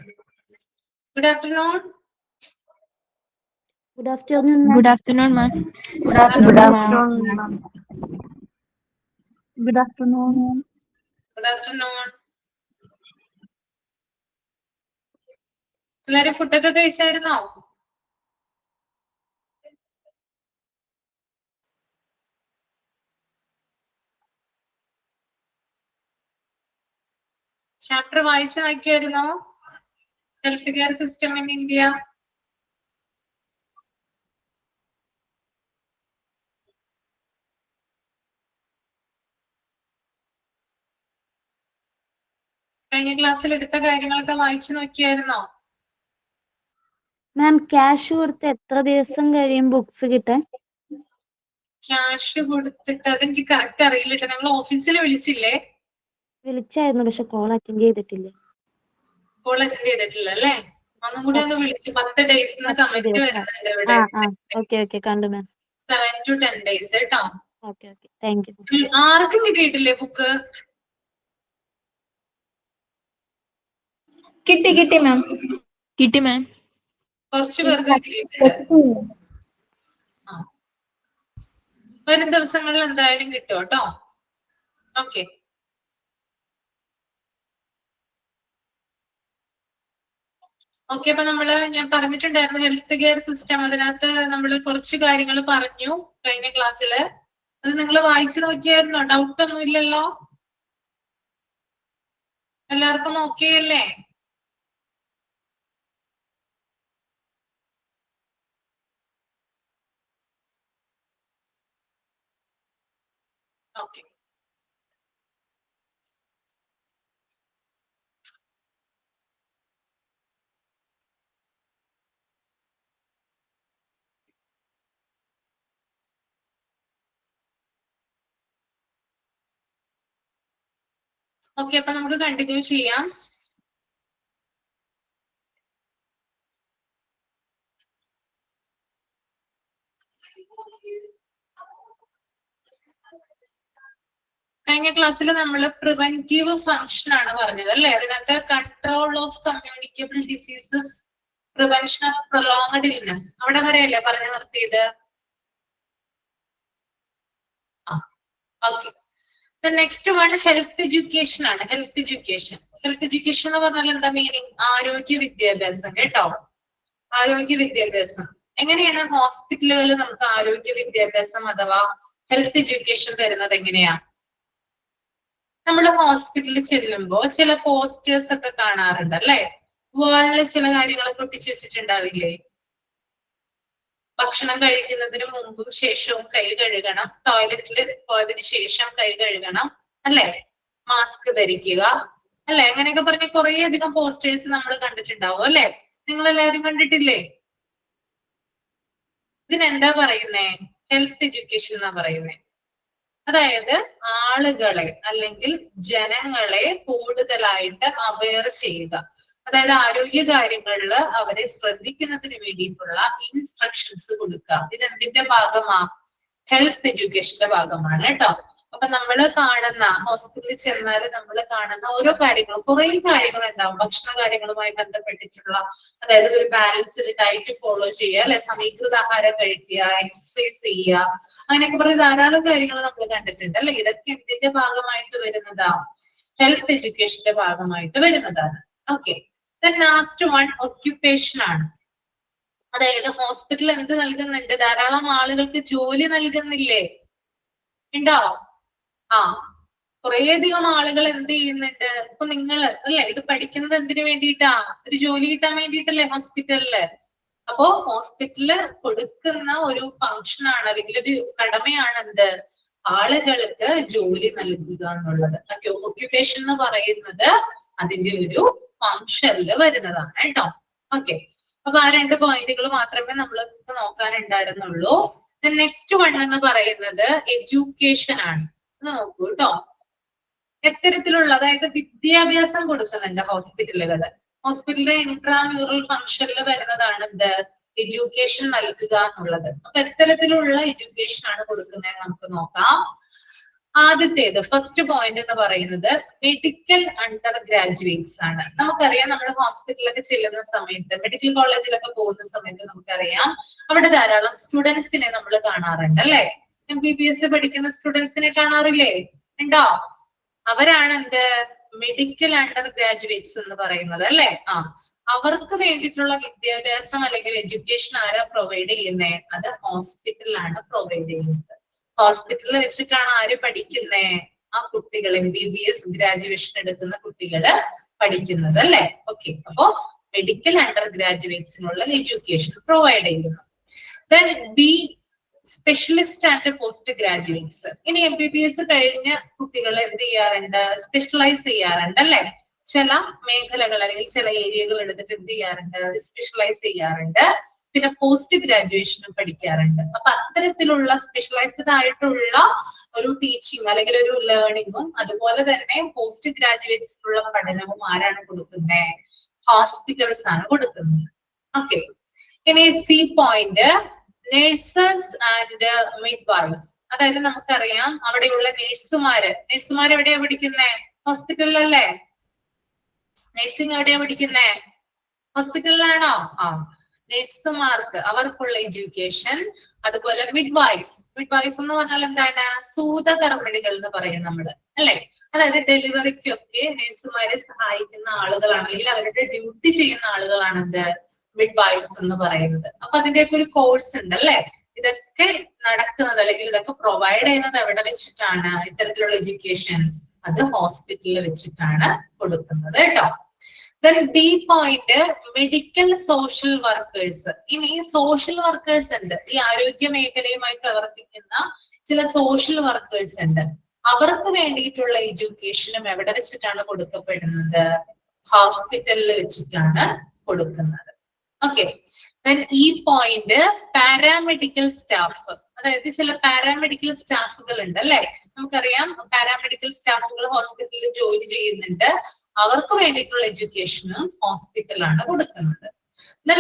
Good afternoon. Good afternoon, ma'am. Good afternoon, ma'am. Good afternoon. Good afternoon. Good afternoon. എല്ലാരും ഫുഡൊക്കെ കഴിച്ചായിരുന്നോ? Chapter വായിച്ചു നോക്കിയായിരുന്നോ? Health care system in India. കഴിഞ്ഞ ക്ലാസ്സിൽ എടുത്ത കാര്യങ്ങളൊക്കെ വായിച്ചു നോക്കിയായിരുന്നോ? മാം ക്യാഷ് കൊടുത്ത് എത്ര ദിവസം കഴിയും ബുക്സ് കിട്ടാൻ? ക്യാഷ് കൊടുത്തിട്ട് അതെനിക്ക് കറക്റ്റ് അറിയില്ല. നിങ്ങൾ ഓഫീസിൽ വിളിച്ചില്ലേ? വിളിച്ചായിരുന്നു, പക്ഷെ കോൾ അറ്റൻഡ് ചെയ്തിട്ടില്ല. കോൾ അറ്റൻഡ് ചെയ്തിട്ടില്ല അല്ലേ? ഒന്നും കൂടി ഒന്ന് വിളിച്ച് 10 days കമന്റ് വരുന്നുണ്ട് ഇവിടെ. ഓക്കെ കണ്ടു മാം. 7 to 10 days കേട്ടോ. Okay thank you. ആർക്കും കിട്ടിയിട്ടില്ലേ ബുക്ക്? കിട്ടി മാം. കുറച്ചു പേർക്ക് കിട്ടിയിട്ടുണ്ട്. വരും ദിവസങ്ങളിൽ എന്തായാലും കിട്ടും കേട്ടോ. ഓക്കെ. അപ്പൊ ഞാൻ പറഞ്ഞിട്ടുണ്ടായിരുന്നു ഹെൽത്ത് കെയർ സിസ്റ്റം. അതിനകത്ത് നമ്മൾ കുറച്ച് കാര്യങ്ങൾ പറഞ്ഞു കഴിഞ്ഞ ക്ലാസ്സില്. അത് നിങ്ങൾ വായിച്ചു നോക്കിയായിരുന്നോ? ഡൗട്ട് ഒന്നും ഇല്ലല്ലോ? എല്ലാവർക്കും ഓക്കെ അല്ലേ? ഓക്കെ. അപ്പൊ നമുക്ക് കണ്ടിന്യൂ ചെയ്യാം. കഴിഞ്ഞ ക്ലാസ്സിൽ നമ്മൾ പ്രിവെന്റീവ് ഫംഗ്ഷൻ ആണ് പറഞ്ഞത് അല്ലേ? അതിനകത്ത് control of communicable diseases, prevention of prolonged illness, അവിടെ വരെയല്ലേ പറഞ്ഞു നിർത്തിയത്? Okay. Next one health education ആണ്. ഹെൽത്ത് എഡ്യൂക്കേഷൻ എന്ന് പറഞ്ഞാൽ എന്താ മീനിങ്? ആരോഗ്യ വിദ്യാഭ്യാസം കേട്ടോ. ആരോഗ്യ വിദ്യാഭ്യാസം. എങ്ങനെയാണ് ഹോസ്പിറ്റലുകളിൽ നമുക്ക് ആരോഗ്യ വിദ്യാഭ്യാസം അഥവാ ഹെൽത്ത് എഡ്യൂക്കേഷൻ തരുന്നത്? എങ്ങനെയാ? നമ്മൾ ഹോസ്പിറ്റലിൽ ചെല്ലുമ്പോൾ ചില പോസ്റ്റേഴ്സ് ഒക്കെ കാണാറുണ്ട് അല്ലെ? വാളിൽ ചില കാര്യങ്ങളൊക്കെ ഒട്ടിച്ചു വെച്ചിട്ടുണ്ടാവില്ലേ? ഭക്ഷണം കഴിക്കുന്നതിന് മുമ്പും ശേഷവും കൈ കഴുകണം, ടോയ്ലറ്റിൽ പോയതിനു ശേഷം കൈ കഴുകണം അല്ലെ, മാസ്ക് ധരിക്കുക അല്ലെ, അങ്ങനെയൊക്കെ പറഞ്ഞ കുറെ അധികം പോസ്റ്റേഴ്സ് നമ്മൾ കണ്ടിട്ടുണ്ടാവും അല്ലെ? നിങ്ങൾ എല്ലാവരും കണ്ടിട്ടില്ലേ? ഇതിനെന്താ പറയുന്നേ? ഹെൽത്ത് എഡ്യൂക്കേഷൻ എന്നാ പറയുന്നേ. അതായത് ആളുകളെ അല്ലെങ്കിൽ ജനങ്ങളെ കൂടുതലായിട്ട് അവെയർ ചെയ്യുക. അതായത് ആരോഗ്യ കാര്യങ്ങളിൽ അവരെ ശ്രദ്ധിക്കുന്നതിന് വേണ്ടിയിട്ടുള്ള ഇൻസ്ട്രക്ഷൻസ് കൊടുക്കുക. ഇതെന്തിന്റെ ഭാഗമാ? ഹെൽത്ത് എഡ്യൂക്കേഷന്റെ ഭാഗമാണ് കേട്ടോ. അപ്പൊ നമ്മൾ കാണുന്ന ഹോസ്പിറ്റലിൽ ചെന്നാൽ നമ്മൾ കാണുന്ന ഓരോ കാര്യങ്ങളും, കുറെ കാര്യങ്ങൾ ഉണ്ടാവും ഭക്ഷണ കാര്യങ്ങളുമായി ബന്ധപ്പെട്ടിട്ടുള്ള. അതായത് ഒരു ബാലൻസ്ഡ് ഡയറ്റ് ഫോളോ ചെയ്യുക അല്ലെ, സമീകൃത ആഹാരം കഴിക്കുക, എക്സസൈസ് ചെയ്യുക, അങ്ങനെയൊക്കെ പറഞ്ഞ ധാരാളം കാര്യങ്ങൾ നമ്മൾ കണ്ടിട്ടുണ്ട് അല്ലെ. ഇതൊക്കെ എന്തിന്റെ ഭാഗമായിട്ട് വരുന്നതാ? ഹെൽത്ത് എഡ്യൂക്കേഷന്റെ ഭാഗമായിട്ട് വരുന്നതാണ്. ഓക്കെ. ലാസ്റ്റ് വൺ ഒക്യുപ്പേഷൻ ആണ്. അതായത് ഹോസ്പിറ്റൽ എന്ത് നൽകുന്നുണ്ട്? ധാരാളം ആളുകൾക്ക് ജോലി നൽകുന്നില്ലേ? ഉണ്ടോ? കുറേയധികം ആളുകൾ എന്ത് ചെയ്യുന്നുണ്ട്? ഇപ്പൊ നിങ്ങൾ അല്ലെ ഇത് പഠിക്കുന്നത് എന്തിനു വേണ്ടിയിട്ടാ? ഒരു ജോലി കിട്ടാൻ വേണ്ടിയിട്ടല്ലേ ഹോസ്പിറ്റലില്? അപ്പോ ഹോസ്പിറ്റലില് കൊടുക്കുന്ന ഒരു ഫംഗ്ഷൻ ആണ് അല്ലെങ്കിൽ ഒരു കടമയാണ് എന്ത്? ആളുകൾക്ക് ജോലി നൽകുക എന്നുള്ളത്. ഒക്യുപ്പേഷൻ എന്ന് പറയുന്നത് അതിന്റെ ഒരു ഫംഗ്ഷനിൽ വരുന്നതാണ് കേട്ടോ. ഓക്കെ. അപ്പൊ ആ 2 പോയിന്റുകൾ മാത്രമേ നമ്മൾ നോക്കാനുണ്ടായിരുന്നുള്ളൂ. നെക്സ്റ്റ് വൺ എന്ന് പറയുന്നത് എഡ്യൂക്കേഷൻ ആണ്. ഇത് നോക്കൂ കേട്ടോ. എത്തരത്തിലുള്ള, അതായത് വിദ്യാഭ്യാസം കൊടുക്കുന്നുണ്ട് ഹോസ്പിറ്റലുകള്. ഹോസ്പിറ്റലിലെ ഇൻട്രാമ്യൂറൽ ഫംഗ്ഷനിൽ വരുന്നതാണ് എന്ത്? എഡ്യൂക്കേഷൻ നൽകുക എന്നുള്ളത്. അപ്പൊ എത്തരത്തിലുള്ള എഡ്യൂക്കേഷൻ ആണ് കൊടുക്കുന്നത് നമുക്ക് നോക്കാം. ആദ്യത്തേത് ഫസ്റ്റ് പോയിന്റ് എന്ന് പറയുന്നത് മെഡിക്കൽ അണ്ടർ ഗ്രാജുവേറ്റ്സ് ആണ്. നമുക്കറിയാം നമ്മൾ ഹോസ്പിറ്റലിലൊക്കെ ചെല്ലുന്ന സമയത്ത് മെഡിക്കൽ കോളേജിലൊക്കെ പോകുന്ന സമയത്ത് നമുക്കറിയാം അവിടെ ധാരാളം സ്റ്റുഡൻസിനെ നമ്മൾ കാണാറുണ്ട് അല്ലെ. MBBS പഠിക്കുന്ന സ്റ്റുഡൻസിനെ കാണാറില്ലേ? ഉണ്ടോ? അവരാണ് എന്ത് മെഡിക്കൽ അണ്ടർ ഗ്രാജുവേറ്റ്സ് എന്ന് പറയുന്നത് അല്ലെ. അവർക്ക് വേണ്ടിയിട്ടുള്ള വിദ്യാഭ്യാസം അല്ലെങ്കിൽ എഡ്യൂക്കേഷൻ ആരാ പ്രൊവൈഡ് ചെയ്യുന്നത്? അത് ഹോസ്പിറ്റലിലാണ് പ്രൊവൈഡ് ചെയ്യുന്നത്. ഹോസ്പിറ്റലിൽ വെച്ചിട്ടാണ് ആര് പഠിക്കുന്നേ? ആ കുട്ടികൾ MBBS ഗ്രാജുവേഷൻ എടുക്കുന്ന കുട്ടികള് പഠിക്കുന്നത് അല്ലെ. ഓക്കെ, അപ്പോ മെഡിക്കൽ അണ്ടർ ഗ്രാജുവേറ്റ്സിനുള്ള എഡ്യൂക്കേഷൻ പ്രൊവൈഡ് ചെയ്യുന്നു. Then B specialist and post graduates. ഇനി MBBS കഴിഞ്ഞ കുട്ടികൾ എന്ത് ചെയ്യാറുണ്ട്? സ്പെഷ്യലൈസ് ചെയ്യാറുണ്ട് അല്ലെ. ചില മേഖലകൾ അല്ലെങ്കിൽ ചില ഏരിയകൾ എടുത്തിട്ട് എന്ത് ചെയ്യാറുണ്ട്? സ്പെഷ്യലൈസ് ചെയ്യാറുണ്ട്. പിന്നെ പോസ്റ്റ് ഗ്രാജുവേഷനും പഠിക്കാറുണ്ട്. അപ്പൊ അത്തരത്തിലുള്ള സ്പെഷ്യലൈസ്ഡ് ആയിട്ടുള്ള ഒരു ടീച്ചിങ് അല്ലെങ്കിൽ ഒരു ലേണിംഗും അതുപോലെ തന്നെ പോസ്റ്റ് ഗ്രാജുവേറ്റ്സിനുള്ള പഠനവും ആരാണ് കൊടുക്കുന്നത്? ഹോസ്പിറ്റൽസ് ആണ് കൊടുക്കുന്നത്. ഓക്കെ, ഇനി C point nurses and midwives. അതായത് നമുക്കറിയാം അവിടെയുള്ള നഴ്സുമാര് എവിടെയാ പഠിക്കുന്നേ? ഹോസ്പിറ്റലിലല്ലേ. നഴ്സിംഗ് എവിടെയാ പഠിക്കുന്നേ? ഹോസ്പിറ്റലിലാണോ? നഴ്സുമാർക്ക് അവർക്കുള്ള എഡ്യൂക്കേഷൻ. അതുപോലെ മിഡ്വൈഫ്സ് എന്ന് പറഞ്ഞാൽ എന്താണ്? സൂതകർമ്മിണികൾ എന്ന് പറയും നമ്മള് അല്ലെ. അതായത് ഡെലിവറിക്കൊക്കെ നഴ്സുമാരെ സഹായിക്കുന്ന ആളുകളാണ് അല്ലെങ്കിൽ അവരുടെ ഡ്യൂട്ടി ചെയ്യുന്ന ആളുകളാണ് എന്ത്? മിഡ്വൈഫ്സ് എന്ന് പറയുന്നത്. അപ്പൊ അതിന്റെയൊക്കെ ഒരു കോഴ്സ് ഉണ്ട് അല്ലെ. ഇതൊക്കെ നടക്കുന്നത് അല്ലെങ്കിൽ ഇതൊക്കെ പ്രൊവൈഡ് ചെയ്യുന്നത് എവിടെ വെച്ചിട്ടാണ്? ഇത്തരത്തിലുള്ള എഡ്യൂക്കേഷൻ അത് ഹോസ്പിറ്റലിൽ വെച്ചിട്ടാണ് കൊടുക്കുന്നത് കേട്ടോ. Then D point medical social workers. ഇനി സോഷ്യൽ വർക്കേഴ്സ് ഉണ്ട്, ഈ ആരോഗ്യ മേഖലയുമായി പ്രവർത്തിക്കുന്ന ചില സോഷ്യൽ വർക്കേഴ്സ് ഉണ്ട്. അവർക്ക് വേണ്ടിയിട്ടുള്ള എഡ്യൂക്കേഷനും എവിടെ വെച്ചിട്ടാണ് കൊടുക്കപ്പെടുന്നത്? ഹോസ്പിറ്റലിൽ വെച്ചിട്ടാണ് കൊടുക്കുന്നത്. ഓക്കെ, ഈ പോയിന്റ് പാരാമെഡിക്കൽ സ്റ്റാഫ്. അതായത് ചില പാരാമെഡിക്കൽ സ്റ്റാഫുകൾ ഉണ്ട് അല്ലെ. നമുക്കറിയാം പാരാമെഡിക്കൽ സ്റ്റാഫുകൾ ഹോസ്പിറ്റലിൽ ജോലി ചെയ്യുന്നുണ്ട്. അവർക്ക് വേണ്ടിയിട്ടുള്ള എഡ്യൂക്കേഷനും ഹോസ്പിറ്റലാണ് കൊടുക്കുന്നത്.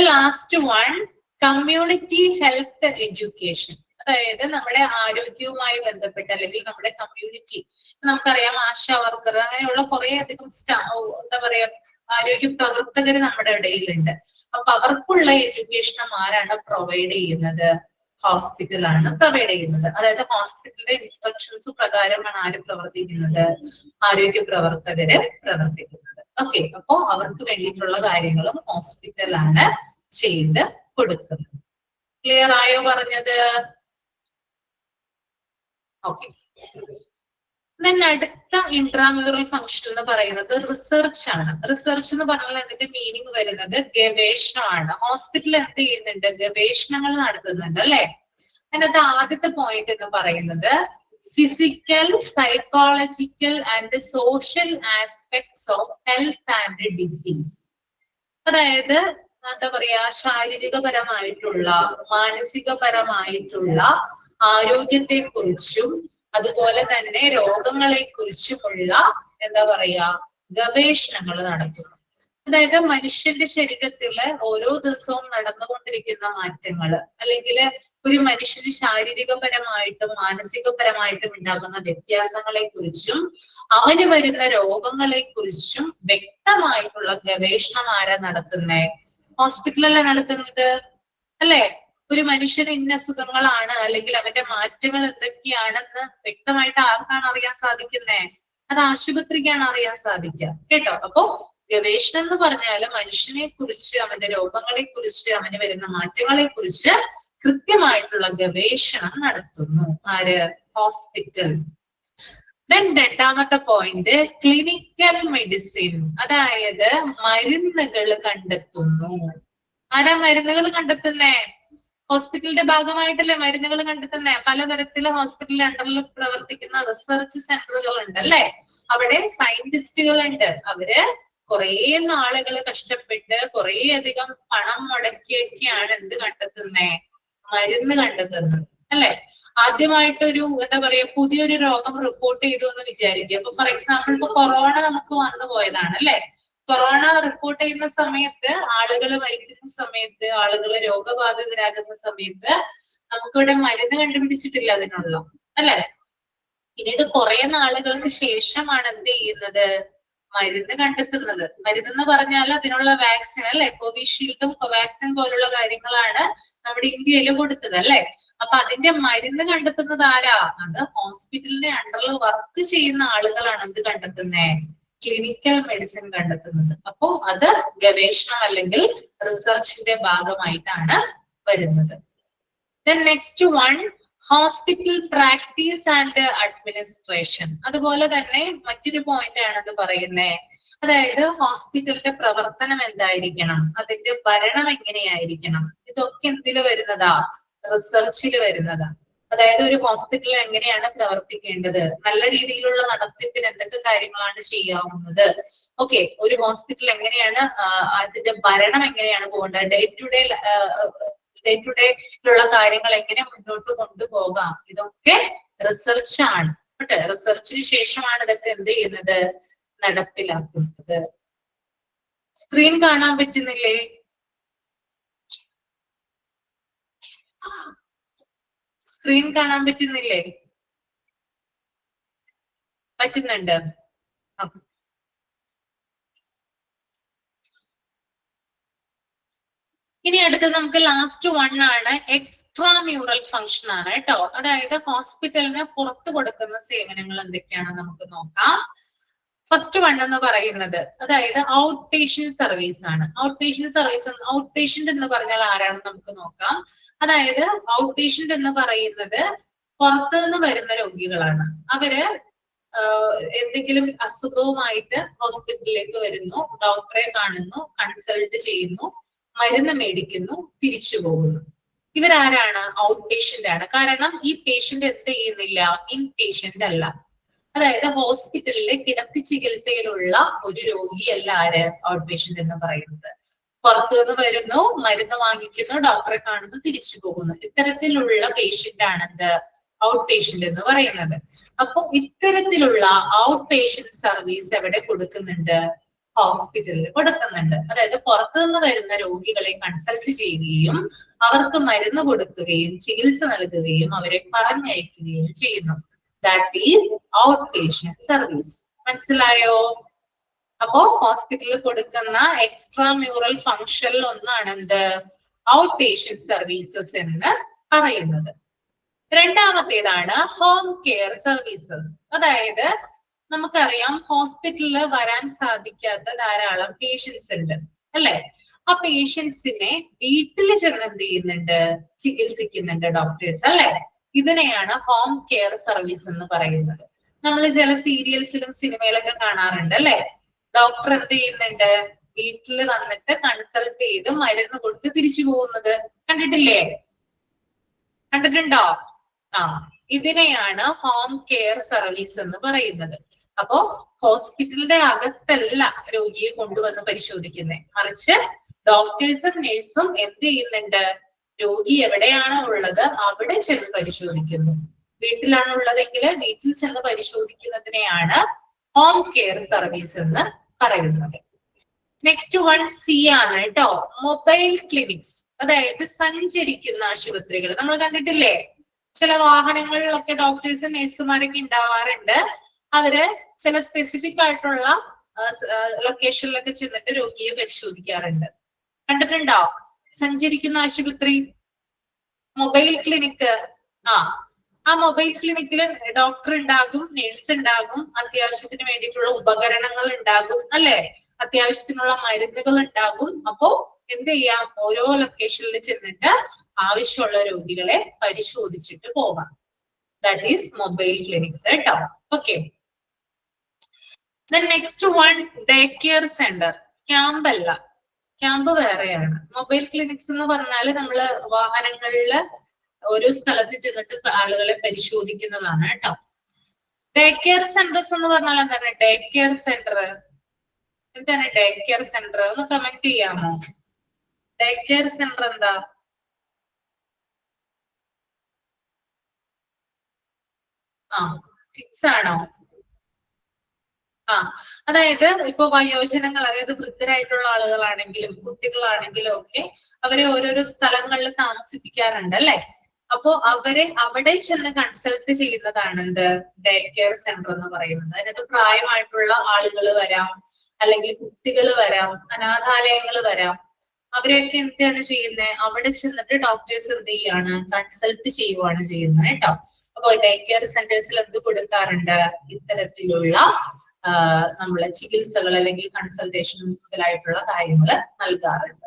Last one community health education. അതായത് നമ്മുടെ ആരോഗ്യവുമായി ബന്ധപ്പെട്ട് അല്ലെങ്കിൽ നമ്മുടെ കമ്മ്യൂണിറ്റി, നമുക്കറിയാം ആശാ വർക്കർ അങ്ങനെയുള്ള കുറെ അധികം എന്താ പറയാ ആരോഗ്യ പ്രവർത്തകർ നമ്മുടെ ഇടയിലുണ്ട്. അപ്പൊ അവർക്കുള്ള എഡ്യൂക്കേഷനും ആരാണ് പ്രൊവൈഡ് ചെയ്യുന്നത്? ഹോസ്പിറ്റലാണ് പ്രൊവൈഡ് ചെയ്യുന്നത്. അതായത് ഹോസ്പിറ്റലിന്റെ ഇൻസ്ട്രക്ഷൻസ് പ്രകാരമാണ് ആര് പ്രവർത്തിക്കുന്നത്? ആരോഗ്യ പ്രവർത്തകര് പ്രവർത്തിക്കുന്നത്. ഓക്കെ, അപ്പോ അവർക്ക് വേണ്ടിയിട്ടുള്ള കാര്യങ്ങളും ഹോസ്പിറ്റലാണ് ചെയ്ത് കൊടുക്കുന്നത്. ക്ലിയർ ആയോ പറഞ്ഞത്? ഓക്കെ, അടുത്ത ഇൻട്രാമ്യൂറൽ ഫംഗ്ഷൻ എന്ന് പറയുന്നത് റിസർച്ച് ആണ്. റിസർച്ച് എന്ന് പറഞ്ഞാൽ അതിന്റെ മീനിങ് വരുന്നത് ഗവേഷണമാണ്. ഹോസ്പിറ്റൽ എന്ത് ചെയ്യുന്നുണ്ട്? ഗവേഷണങ്ങൾ നടത്തുന്നുണ്ട് അല്ലെ. അതിനകത്ത് ആദ്യത്തെ പോയിന്റ് എന്ന് പറയുന്നത് physical, psychological and social aspects of health and disease. അതായത് എന്താ പറയാ ശാരീരികപരമായിട്ടുള്ള മാനസികപരമായിട്ടുള്ള ആരോഗ്യത്തെ കുറിച്ചും അതുപോലെ തന്നെ രോഗങ്ങളെ കുറിച്ചുമുള്ള എന്താ പറയാ ഗവേഷണങ്ങൾ നടത്തുന്നു. അതായത് മനുഷ്യന്റെ ശരീരത്തില് ഓരോ ദിവസവും നടന്നുകൊണ്ടിരിക്കുന്ന മാറ്റങ്ങൾ അല്ലെങ്കിൽ ഒരു മനുഷ്യന് ശാരീരികപരമായിട്ടും മാനസികപരമായിട്ടും ഉണ്ടാകുന്ന വ്യത്യാസങ്ങളെ കുറിച്ചും അവന് വരുന്ന രോഗങ്ങളെ കുറിച്ചും വ്യക്തമായിട്ടുള്ള ഗവേഷണം ആരാ നടത്തുന്നേ? ഹോസ്പിറ്റലല്ലേ നടത്തുന്നത് അല്ലെ. ഒരു മനുഷ്യന് ഇന്ന അസുഖങ്ങളാണ് അല്ലെങ്കിൽ അവന്റെ മാറ്റങ്ങൾ എന്തൊക്കെയാണെന്ന് വ്യക്തമായിട്ട് ആർക്കാണ് അറിയാൻ സാധിക്കുന്നേ? അത് ആശുപത്രിക്കാണ് അറിയാൻ സാധിക്കുക കേട്ടോ. അപ്പോ ഗവേഷണം എന്ന് പറഞ്ഞാൽ മനുഷ്യനെ കുറിച്ച്, അവന്റെ രോഗങ്ങളെ കുറിച്ച്, അവന് വരുന്ന മാറ്റങ്ങളെ കുറിച്ച് കൃത്യമായിട്ടുള്ള ഗവേഷണം നടത്തുന്നു ആര്? ഹോസ്പിറ്റൽ. രണ്ടാമത്തെ പോയിന്റ് ക്ലിനിക്കൽ മെഡിസിൻ. അതായത് മരുന്നുകൾ കണ്ടെത്തുന്നു. ആരാ മരുന്നുകൾ കണ്ടെത്തുന്നേ? ഹോസ്പിറ്റലിന്റെ ഭാഗമായിട്ടല്ലേ മരുന്നുകൾ കണ്ടെത്തുന്നേ. പലതരത്തില് ഹോസ്പിറ്റലിന്റെ അണ്ടറിൽ പ്രവർത്തിക്കുന്ന റിസർച്ച് സെന്ററുകൾ ഉണ്ട് അല്ലെ. അവിടെ സയന്റിസ്റ്റുകൾ ഉണ്ട്. അവര് കുറെ നാളുകൾ കഷ്ടപ്പെട്ട് കുറെ അധികം പണം മുടക്കിയൊക്കെയാണ് എന്ത് കണ്ടെത്തുന്നേ? മരുന്ന് കണ്ടെത്തുന്നത് അല്ലെ. ആദ്യമായിട്ടൊരു എന്താ പറയാ പുതിയൊരു രോഗം റിപ്പോർട്ട് ചെയ്തു എന്ന് വിചാരിക്കുക. അപ്പൊ ഫോർ എക്സാമ്പിൾ ഇപ്പൊ കൊറോണ നമുക്ക് വന്നു പോയതാണ് അല്ലെ. കൊറോണ റിപ്പോർട്ട് ചെയ്യുന്ന സമയത്ത്, ആളുകൾ മരിക്കുന്ന സമയത്ത്, ആളുകൾ രോഗബാധിതരാകുന്ന സമയത്ത് നമുക്കിവിടെ മരുന്ന് കണ്ടുപിടിച്ചിട്ടില്ല അതിനുള്ള അല്ലെ. പിന്നീട് കുറെ നാളുകൾക്ക് ശേഷമാണ് എന്ത് ചെയ്യുന്നത്, മരുന്ന് കണ്ടെത്തുന്നത്. മരുന്ന് പറഞ്ഞാൽ അതിനുള്ള വാക്സിൻ അല്ലെ, കോവിഷീൽഡും കോവാക്സിൻ പോലുള്ള കാര്യങ്ങളാണ് നമ്മുടെ ഇന്ത്യയിൽ കൊടുത്തത് അല്ലെ. അപ്പൊ അതിന്റെ മരുന്ന് കണ്ടെത്തുന്നത് ആരാ? അത് ഹോസ്പിറ്റലിന്റെ അണ്ടറിൽ വർക്ക് ചെയ്യുന്ന ആളുകളാണ് എന്ത് കണ്ടെത്തുന്നത്, ക്ലിനിക്കൽ മെഡിസിൻ കണ്ടെത്തുന്നത്. അപ്പോ അത് ഗവേഷണം അല്ലെങ്കിൽ റിസർച്ചിന്റെ ഭാഗമായിട്ടാണ് വരുന്നത്. Then next one, hospital practice and administration. അതുപോലെ തന്നെ മറ്റൊരു പോയിന്റ് ആണത് പറയുന്നത്. അതായത് ഹോസ്പിറ്റലിന്റെ പ്രവർത്തനം എന്തായിരിക്കണം, അതിന്റെ ഭരണം എങ്ങനെയായിരിക്കണം, ഇതൊക്കെ എന്തില് വരുന്നതാ, റിസർച്ചിൽ വരുന്നതാ. അതായത് ഒരു ഹോസ്പിറ്റൽ എങ്ങനെയാണ് പ്രവർത്തിക്കേണ്ടത്, നല്ല രീതിയിലുള്ള നടത്തിപ്പിന് എന്തൊക്കെ കാര്യങ്ങളാണ് ചെയ്യാവുന്നത്, ഓക്കെ, ഒരു ഹോസ്പിറ്റൽ എങ്ങനെയാണ് അതിന്റെ ഭരണം എങ്ങനെയാണ് പോകേണ്ടത്, ഡേ ടു ഡേയിലുള്ള കാര്യങ്ങൾ എങ്ങനെ മുന്നോട്ട് കൊണ്ടുപോകാം, ഇതൊക്കെ റിസർച്ചാണ് കേട്ടോ. റിസർച്ചിന് ശേഷമാണ് ഇതൊക്കെ എന്ത് ചെയ്യുന്നത്, നടപ്പിലാക്കുന്നത്. സ്ക്രീൻ കാണാൻ പറ്റുന്നില്ലേ? സ്ക്രീൻ കാണാൻ പറ്റുന്നില്ലേ? പറ്റുന്നുണ്ട്. ഇനി അടുത്ത് നമുക്ക് ലാസ്റ്റ് വൺ ആണ്, എക്സ്ട്രാ മ്യൂറൽ ഫംഗ്ഷൻ ആണ് കേട്ടോ. അതായത് ഹോസ്പിറ്റലിന് പുറത്ത് കൊടുക്കുന്ന സേവനങ്ങൾ എന്തൊക്കെയാണ് നമുക്ക് നോക്കാം. ഫസ്റ്റ് വൺ എന്ന് പറയുന്നത് അതായത് ഔട്ട് പേഷ്യന്റ് സർവീസ് ആണ്. ഔട്ട് പേഷ്യന്റ് എന്ന് പറഞ്ഞാൽ ആരാണെന്ന് നമുക്ക് നോക്കാം. അതായത് ഔട്ട് പേഷ്യന്റ് എന്ന് പറയുന്നത് പുറത്തു നിന്ന് വരുന്ന രോഗികളാണ്. അവര് എന്തെങ്കിലും അസുഖവുമായിട്ട് ഹോസ്പിറ്റലിലേക്ക് വരുന്നു, ഡോക്ടറെ കാണുന്നു, കൺസൾട്ട് ചെയ്യുന്നു, മരുന്ന് മേടിക്കുന്നു, തിരിച്ചു പോകുന്നു. ഇവരാരാണ്? ഔട്ട് പേഷ്യന്റ് ആണ്. കാരണം ഈ പേഷ്യന്റ് എന്ത് ചെയ്യുന്നില്ല, ഇൻ പേഷ്യന്റ് അല്ല. അതായത് ഹോസ്പിറ്റലിലെ കിടത്തി ചികിത്സയിലുള്ള ഒരു രോഗിയല്ല ആര്, ഔട്ട് പേഷ്യന്റ് എന്ന് പറയുന്നത്. പുറത്തു നിന്ന് വരുന്നു, മരുന്ന് വാങ്ങിക്കുന്നു, ഡോക്ടറെ കാണുന്നു, തിരിച്ചു പോകുന്നു. ഇത്തരത്തിലുള്ള പേഷ്യന്റ് ആണ് എന്ത്, ഔട്ട് പേഷ്യന്റ് എന്ന് പറയുന്നത്. അപ്പൊ ഇത്തരത്തിലുള്ള ഔട്ട് പേഷ്യന്റ് സർവീസ് എവിടെ കൊടുക്കുന്നുണ്ട്, ഹോസ്പിറ്റലിൽ കൊടുക്കുന്നുണ്ട്. അതായത് പുറത്തുനിന്ന് വരുന്ന രോഗികളെ കൺസൾട്ട് ചെയ്യുകയും അവർക്ക് മരുന്ന് കൊടുക്കുകയും ചികിത്സ നൽകുകയും അവരെ പറഞ്ഞയക്കുകയും ചെയ്യുന്നു. That is out patient service. മനസ്സിലായോ? അപ്പോ ഹോസ്പിറ്റലിൽ കൊടുക്കുന്ന എക്സ്ട്രാ മ്യൂറൽ ഫംഗ്ഷനിൽ ഒന്നാണ് എന്ത്, ഔട്ട് പേഷ്യന്റ് സർവീസസ് എന്ന് പറയുന്നത്. രണ്ടാമത്തേതാണ് ഹോം കെയർ സർവീസസ്. അതായത് നമുക്കറിയാം ഹോസ്പിറ്റലിൽ വരാൻ സാധിക്കാത്ത ധാരാളം പേഷ്യൻസ് ഉണ്ട് അല്ലെ. ആ പേഷ്യൻസിനെ വീട്ടിൽ ചെന്ന് എന്ത് ചെയ്യുന്നുണ്ട്, ചികിത്സിക്കുന്നുണ്ട് ഡോക്ടേഴ്സ് അല്ലെ. ഇതിനെയാണ് ഹോം കെയർ സർവീസ് എന്ന് പറയുന്നത്. നമ്മൾ ചില സീരിയൽസിലും സിനിമയിലൊക്കെ കാണാറുണ്ട് അല്ലെ. ഡോക്ടർ എന്ത് ചെയ്യുന്നുണ്ട്, വീട്ടിൽ വന്നിട്ട് കൺസൾട്ട് ചെയ്ത് മരുന്ന് കൊടുത്ത് തിരിച്ചു പോകുന്നത് കണ്ടിട്ടില്ലേ? കണ്ടിട്ടുണ്ടോ? ഇതിനെയാണ് ഹോം കെയർ സർവീസ് എന്ന് പറയുന്നത്. അപ്പോ ഹോസ്പിറ്റലിന്റെ അകത്തല്ല രോഗിയെ കൊണ്ടുവന്ന് പരിശോധിക്കുന്നത്, മറിച്ച് ഡോക്ടേഴ്സും നഴ്സും എന്ത് ചെയ്യുന്നുണ്ട്, രോഗി എവിടെയാണോ ഉള്ളത് അവിടെ ചെന്ന് പരിശോധിക്കുന്നു. വീട്ടിലാണ് ഉള്ളതെങ്കിൽ വീട്ടിൽ ചെന്ന് പരിശോധിക്കുന്നതിനെയാണ് ഹോം കെയർ സർവീസ് എന്ന് പറയുന്നത്. നെക്സ്റ്റ് വൺ സി ആണ് കേട്ടോ, മൊബൈൽ ക്ലിനിക്സ്. അതായത് സഞ്ചരിക്കുന്ന ആശുപത്രികൾ നമ്മൾ കണ്ടിട്ടില്ലേ? ചില വാഹനങ്ങളിലൊക്കെ ഡോക്ടേഴ്സും നഴ്സുമാരൊക്കെ ഉണ്ടാവാറുണ്ട്. അവര് ചില സ്പെസിഫിക് ആയിട്ടുള്ള ലൊക്കേഷനിലൊക്കെ ചെന്നിട്ട് രോഗിയെ പരിശോധിക്കാറുണ്ട്. കണ്ടിട്ടുണ്ടോ? സഞ്ചരിക്കുന്ന ആശുപത്രി, മൊബൈൽ ക്ലിനിക്ക്. ആ മൊബൈൽ ക്ലിനിക്കിൽ ഡോക്ടർ ഉണ്ടാകും, നഴ്സ് ഉണ്ടാകും, അത്യാവശ്യത്തിന് വേണ്ടിയിട്ടുള്ള ഉപകരണങ്ങൾ ഉണ്ടാകും അല്ലെ, അത്യാവശ്യത്തിനുള്ള മരുന്നുകൾ ഉണ്ടാകും. അപ്പോ എന്ത് ചെയ്യാം, ഓരോ ലൊക്കേഷനിൽ ചെന്നിട്ട് ആവശ്യമുള്ള രോഗികളെ പരിശോധിച്ചിട്ട് പോകാം. ദാറ്റ് ഈസ് മൊബൈൽ ക്ലിനിക്സ് കേട്ടോ. Okay. Next one day care centre. Camp അല്ല, ക്യാമ്പ് വേറെയാണ്. മൊബൈൽ ക്ലിനിക്സ് എന്ന് പറഞ്ഞാല് നമ്മള് വാഹനങ്ങളില് ഓരോ സ്ഥലത്ത് ചെന്നിട്ട് ആളുകളെ പരിശോധിക്കുന്നതാണ് കേട്ടോ. ഡേ കെയർ സെന്റേഴ്സ് എന്ന് പറഞ്ഞാൽ എന്താണ് ഡേ കെയർ സെന്റർ? എന്താണ് ഡേ കെയർ സെന്റർ? ഒന്ന് കമന്റ് ചെയ്യാമോ? ഡേ കെയർ സെന്റർ എന്താ? കിഡ്സ് ആണോ? അതായത് ഇപ്പൊ വയോജനങ്ങൾ, അതായത് വൃദ്ധരായിട്ടുള്ള ആളുകളാണെങ്കിലും കുട്ടികളാണെങ്കിലും ഒക്കെ അവരെ ഓരോരോ സ്ഥലങ്ങളിൽ താമസിപ്പിക്കാറുണ്ട് അല്ലെ. അപ്പോ അവരെ അവിടെ ചെന്ന് കൺസൾട്ട് ചെയ്യുന്നതാണ് എന്ത് ഡേ കെയർ സെന്റർ എന്ന് പറയുന്നത്. അതിനകത്ത് പ്രായമായിട്ടുള്ള ആളുകൾ വരാം, അല്ലെങ്കിൽ കുട്ടികൾ വരാം, അനാഥാലയങ്ങൾ വരാം. അവരെയൊക്കെ എന്താണ് ചെയ്യുന്നത്? അവിടെ ചെന്നിട്ട് ഡോക്ടേഴ്സ് എന്ത് ചെയ്യാണ്? കൺസൾട്ട് ചെയ്യുവാണ് ചെയ്യുന്നത് കേട്ടോ. അപ്പൊ ഡേ കെയർ സെന്റേഴ്സിൽ എന്ത് കൊടുക്കാറുണ്ട്? ഇത്തരത്തിലുള്ള നമ്മളെ ചികിത്സകൾ അല്ലെങ്കിൽ കൺസൾട്ടേഷൻ മുതലായിട്ടുള്ള കാര്യങ്ങൾ നൽകാറുണ്ട്.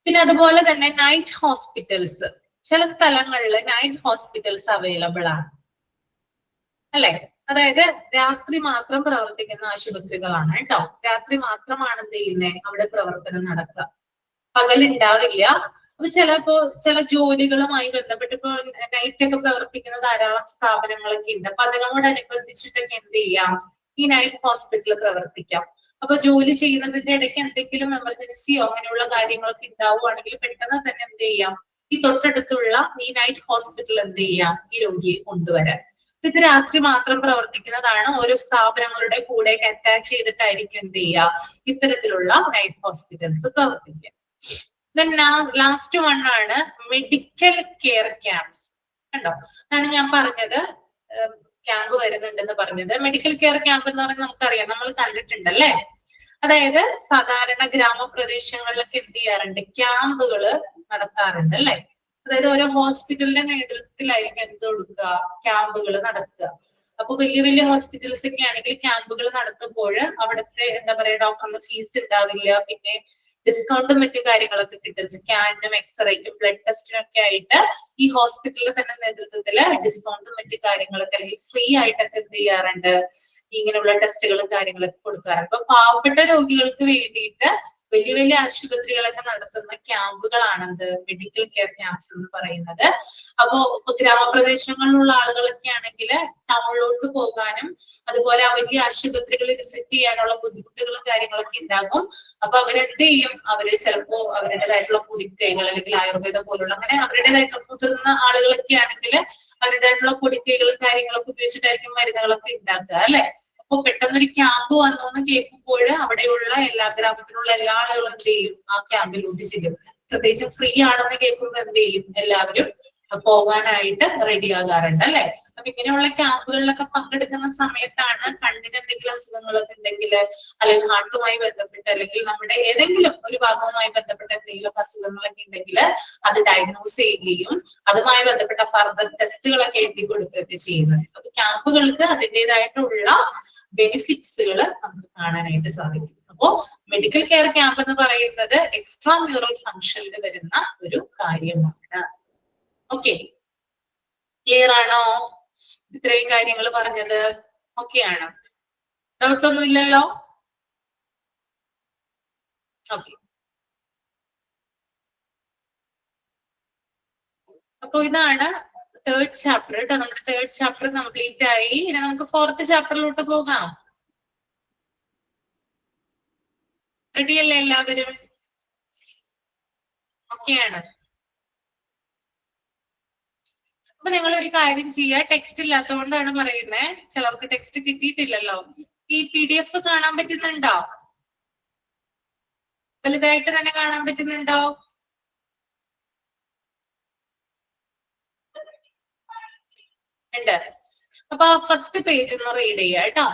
പിന്നെ അതുപോലെ തന്നെ നൈറ്റ് ഹോസ്പിറ്റൽസ്, ചില സ്ഥലങ്ങളിൽ നൈറ്റ് ഹോസ്പിറ്റൽസ് അവൈലബിൾ ആണ് അല്ലെ. അതായത് രാത്രി മാത്രം പ്രവർത്തിക്കുന്ന ആശുപത്രികളാണ് കേട്ടോ. രാത്രി മാത്രമാണ് എന്ത് ചെയ്യുന്നത്? അവിടെ പ്രവർത്തനം നടക്കുക, പകലുണ്ടാവില്ല. അപ്പൊ ചില ജോലികളുമായി ബന്ധപ്പെട്ട് ഇപ്പൊ നൈറ്റ് ഒക്കെ പ്രവർത്തിക്കുന്ന ധാരാളം സ്ഥാപനങ്ങളൊക്കെ ഉണ്ട്. അപ്പൊ അതിനോടനുബന്ധിച്ചിട്ടൊക്കെ എന്ത് ചെയ്യാം? ഈ നൈറ്റ് ഹോസ്പിറ്റൽ പ്രവർത്തിക്കാം. അപ്പൊ ജോലി ചെയ്യുന്നതിന്റെ ഇടയ്ക്ക് എന്തെങ്കിലും എമർജൻസിയോ അങ്ങനെയുള്ള കാര്യങ്ങളൊക്കെ ഉണ്ടാവുകയാണെങ്കിൽ പെട്ടെന്ന് തന്നെ എന്ത് ചെയ്യാം? ഈ തൊട്ടടുത്തുള്ള ഈ നൈറ്റ് ഹോസ്പിറ്റൽ എന്ത് ചെയ്യാം? ഈ രോഗിയെ കൊണ്ടുവരാൻ. ഇത് രാത്രി മാത്രം പ്രവർത്തിക്കുന്നതാണ്. ഓരോ സ്ഥാപനങ്ങളുടെ കൂടെ അറ്റാച്ച് ചെയ്തിട്ടായിരിക്കും എന്ത് ചെയ്യുക? ഇത്തരത്തിലുള്ള നൈറ്റ് ഹോസ്പിറ്റൽസ് പ്രവർത്തിക്കുക. ലാസ്റ്റ് വൺ ആണ് മെഡിക്കൽ കെയർ ക്യാമ്പ്സ്. കണ്ടോ? അതാണ് ഞാൻ പറഞ്ഞത്, ക്യാമ്പ് വരുന്നുണ്ടെന്ന് പറഞ്ഞത്. മെഡിക്കൽ കെയർ ക്യാമ്പ് എന്ന് പറയുന്നത് നമുക്കറിയാം, നമ്മൾ കണ്ടിട്ടുണ്ടല്ലേ. അതായത് സാധാരണ ഗ്രാമപ്രദേശങ്ങളിലൊക്കെ എന്ത് ചെയ്യാറുണ്ട്? ക്യാമ്പുകൾ നടത്താറുണ്ട് അല്ലെ. അതായത് ഓരോ ഹോസ്പിറ്റലിന്റെ നേതൃത്വത്തിലായിരിക്കും എന്ത് കൊടുക്കുക? ക്യാമ്പുകൾ നടത്തുക. അപ്പൊ വലിയ വലിയ ഹോസ്പിറ്റൽസ് ഒക്കെ ആണെങ്കിൽ ക്യാമ്പുകൾ നടത്തുമ്പോൾ അവിടുത്തെ എന്താ പറയാ, ഡോക്ടറിന് ഫീസ് ഉണ്ടാവില്ല. പിന്നെ ഡിസ്കൗണ്ടും മറ്റു കാര്യങ്ങളൊക്കെ കിട്ടും. സ്കാനിനും എക്സ്റേക്കും ബ്ലഡ് ടെസ്റ്റിനും ഒക്കെ ആയിട്ട് ഈ ഹോസ്പിറ്റലിൽ തന്നെ നേതൃത്വത്തില് ഡിസ്കൗണ്ടും മറ്റു കാര്യങ്ങളൊക്കെ അല്ലെങ്കിൽ ഫ്രീ ആയിട്ടൊക്കെ എന്ത് ചെയ്യാറുണ്ട്? ഇങ്ങനെയുള്ള ടെസ്റ്റുകളും കാര്യങ്ങളൊക്കെ കൊടുക്കാറുണ്ട്. അപ്പൊ പാവപ്പെട്ട രോഗികൾക്ക് വേണ്ടിയിട്ട് വലിയ വലിയ ആശുപത്രികളൊക്കെ നടത്തുന്ന ക്യാമ്പുകളാണ് എന്ത്? മെഡിക്കൽ കെയർ ക്യാമ്പ്സ് എന്ന് പറയുന്നത്. അപ്പോ ഇപ്പൊ ഗ്രാമപ്രദേശങ്ങളിലുള്ള ആളുകളൊക്കെ ആണെങ്കിൽ ടൗണിലോട്ട് പോകാനും അതുപോലെ വലിയ ആശുപത്രികളിൽ വിസിറ്റ് ചെയ്യാനുള്ള ബുദ്ധിമുട്ടുകളും കാര്യങ്ങളൊക്കെ ഉണ്ടാകും. അപ്പൊ അവരെന്ത് ചെയ്യും? അവര് ചിലപ്പോ അവരുടേതായിട്ടുള്ള പൊടിക്കൈകൾ അല്ലെങ്കിൽ ആയുർവേദം പോലുള്ള അങ്ങനെ അവരുടേതായിട്ടുള്ള മുതിർന്ന ആളുകളൊക്കെ ആണെങ്കിൽ അവരുടേതായിട്ടുള്ള പൊടിക്കൈകളും കാര്യങ്ങളൊക്കെ ഉപയോഗിച്ചിട്ടായിരിക്കും മരുന്നുകളൊക്കെ ഉണ്ടാക്കുക അല്ലെ. അപ്പൊ പെട്ടെന്നൊരു ക്യാമ്പ് വന്നു എന്ന് കേൾക്കുമ്പോൾ അവിടെയുള്ള എല്ലാ ഗ്രാമത്തിലുള്ള എല്ലാ ആളുകളും എന്ത് ചെയ്യും? ആ ക്യാമ്പിലോട്ട് ചെല്ലും. പ്രത്യേകിച്ച് ഫ്രീ ആണെന്ന് കേൾക്കുമ്പോൾ എന്ത് ചെയ്യും? എല്ലാവരും പോകാനായിട്ട് റെഡി ആകാറുണ്ട് അല്ലെ. അപ്പൊ ഇങ്ങനെയുള്ള ക്യാമ്പുകളിലൊക്കെ പങ്കെടുക്കുന്ന സമയത്താണ് കണ്ണിന് എന്തെങ്കിലും അസുഖങ്ങളൊക്കെ ഉണ്ടെങ്കിൽ അല്ലെങ്കിൽ ഹാർട്ടുമായി ബന്ധപ്പെട്ട് അല്ലെങ്കിൽ നമ്മുടെ ഏതെങ്കിലും ഒരു ഭാഗവുമായി ബന്ധപ്പെട്ട എന്തെങ്കിലും അസുഖങ്ങളൊക്കെ ഉണ്ടെങ്കിൽ അത് ഡയഗ്നോസ് ചെയ്യുകയും അതുമായി ബന്ധപ്പെട്ട ഫർദർ ടെസ്റ്റുകളൊക്കെ എഴുതി കൊടുക്കുകയൊക്കെ ചെയ്യുന്നത്. അപ്പൊ ക്യാമ്പുകൾക്ക് അതിൻ്റെതായിട്ടുള്ള ബെനിഫിറ്റ്സുകൾ നമുക്ക് കാണാനായിട്ട് സാധിക്കും. അപ്പോ മെഡിക്കൽ കെയർ ക്യാമ്പ് എന്ന് പറയുന്നത് എക്സ്ട്രാ മ്യൂറൽ ഫംഗ്ഷനിൽ വരുന്ന ഒരു കാര്യമാണ്. ഓക്കെ, ക്ലിയർ ആണോ? ഇത്രയും കാര്യങ്ങൾ പറഞ്ഞത് ഓക്കെ ആണ്? ഡൗട്ടൊന്നും ഇല്ലല്ലോ? ഓക്കെ, അപ്പൊ ഇതാണ് തേർഡ് ചാപ്റ്റർ കേട്ടോ. നമ്മുടെ തേർഡ് ചാപ്റ്റർ കംപ്ലീറ്റ് ആയി. ഇനി നമുക്ക് ഫോർത്ത് ചാപ്റ്ററിലോട്ട് പോകാം. റെഡിയല്ലേ എല്ലാവരും? ഓക്കെയാണ്. അപ്പൊ നിങ്ങൾ ഒരു കാര്യം ചെയ്യുക, ടെക്സ്റ്റ് ഇല്ലാത്തതുകൊണ്ടാണ് പറയുന്നത്. ചിലർക്ക് ടെക്സ്റ്റ് കിട്ടിയിട്ടില്ലല്ലോ. ഈ PDF കാണാൻ പറ്റുന്നുണ്ടോ? വലുതായിട്ട് തന്നെ കാണാൻ പറ്റുന്നുണ്ടോ? ഉണ്ട്. അപ്പൊ ഫസ്റ്റ് പേജ് ഒന്ന് റീഡ് ചെയ്യുക കേട്ടോ.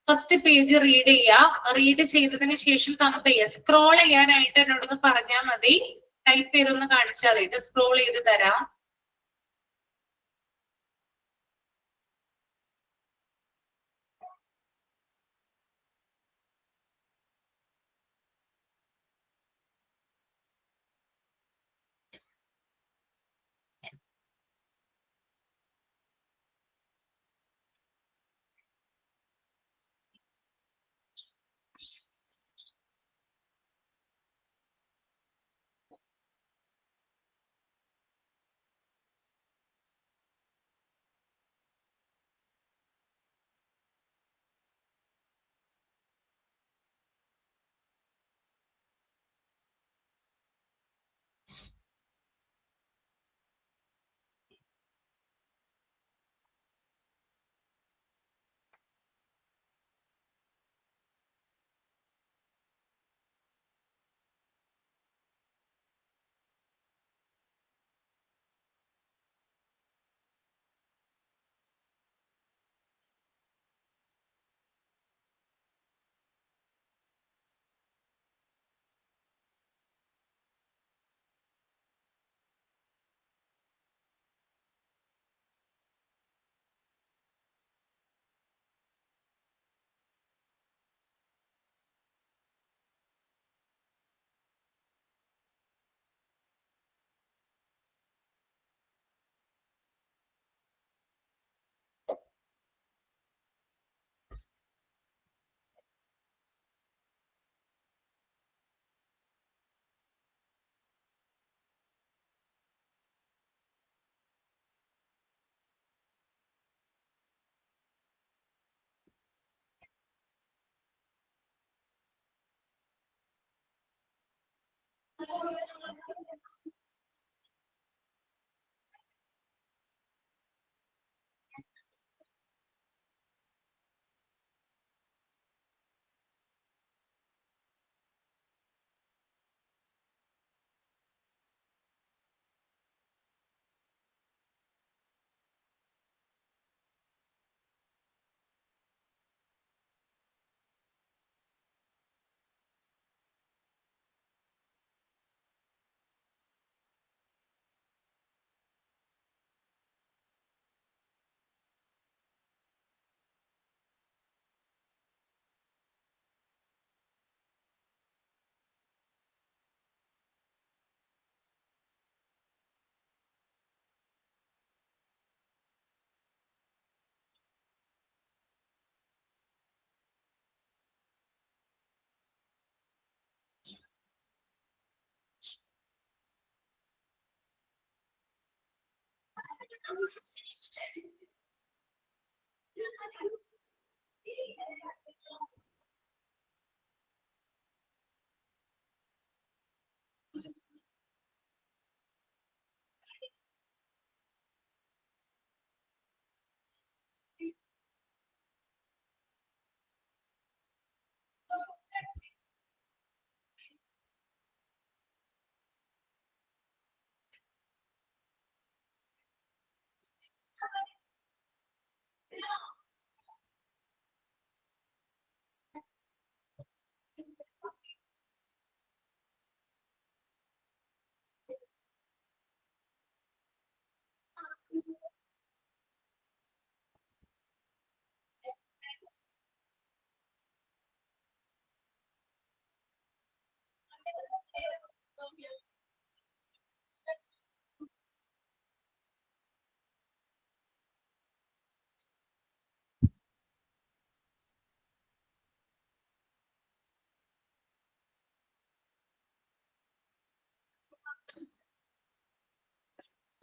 ഫസ്റ്റ് പേജ് റീഡ് ചെയ്യുക. റീഡ് ചെയ്തതിന് ശേഷം കമ്പയർ ചെയ്യുക. സ്ക്രോൾ ചെയ്യാനായിട്ട് എന്നോടൊന്ന് പറഞ്ഞാൽ മതി. ടൈപ്പ് ചെയ്തൊന്ന് കാണിച്ചാൽ മതി. സ്ക്രോൾ ചെയ്ത് തരാം.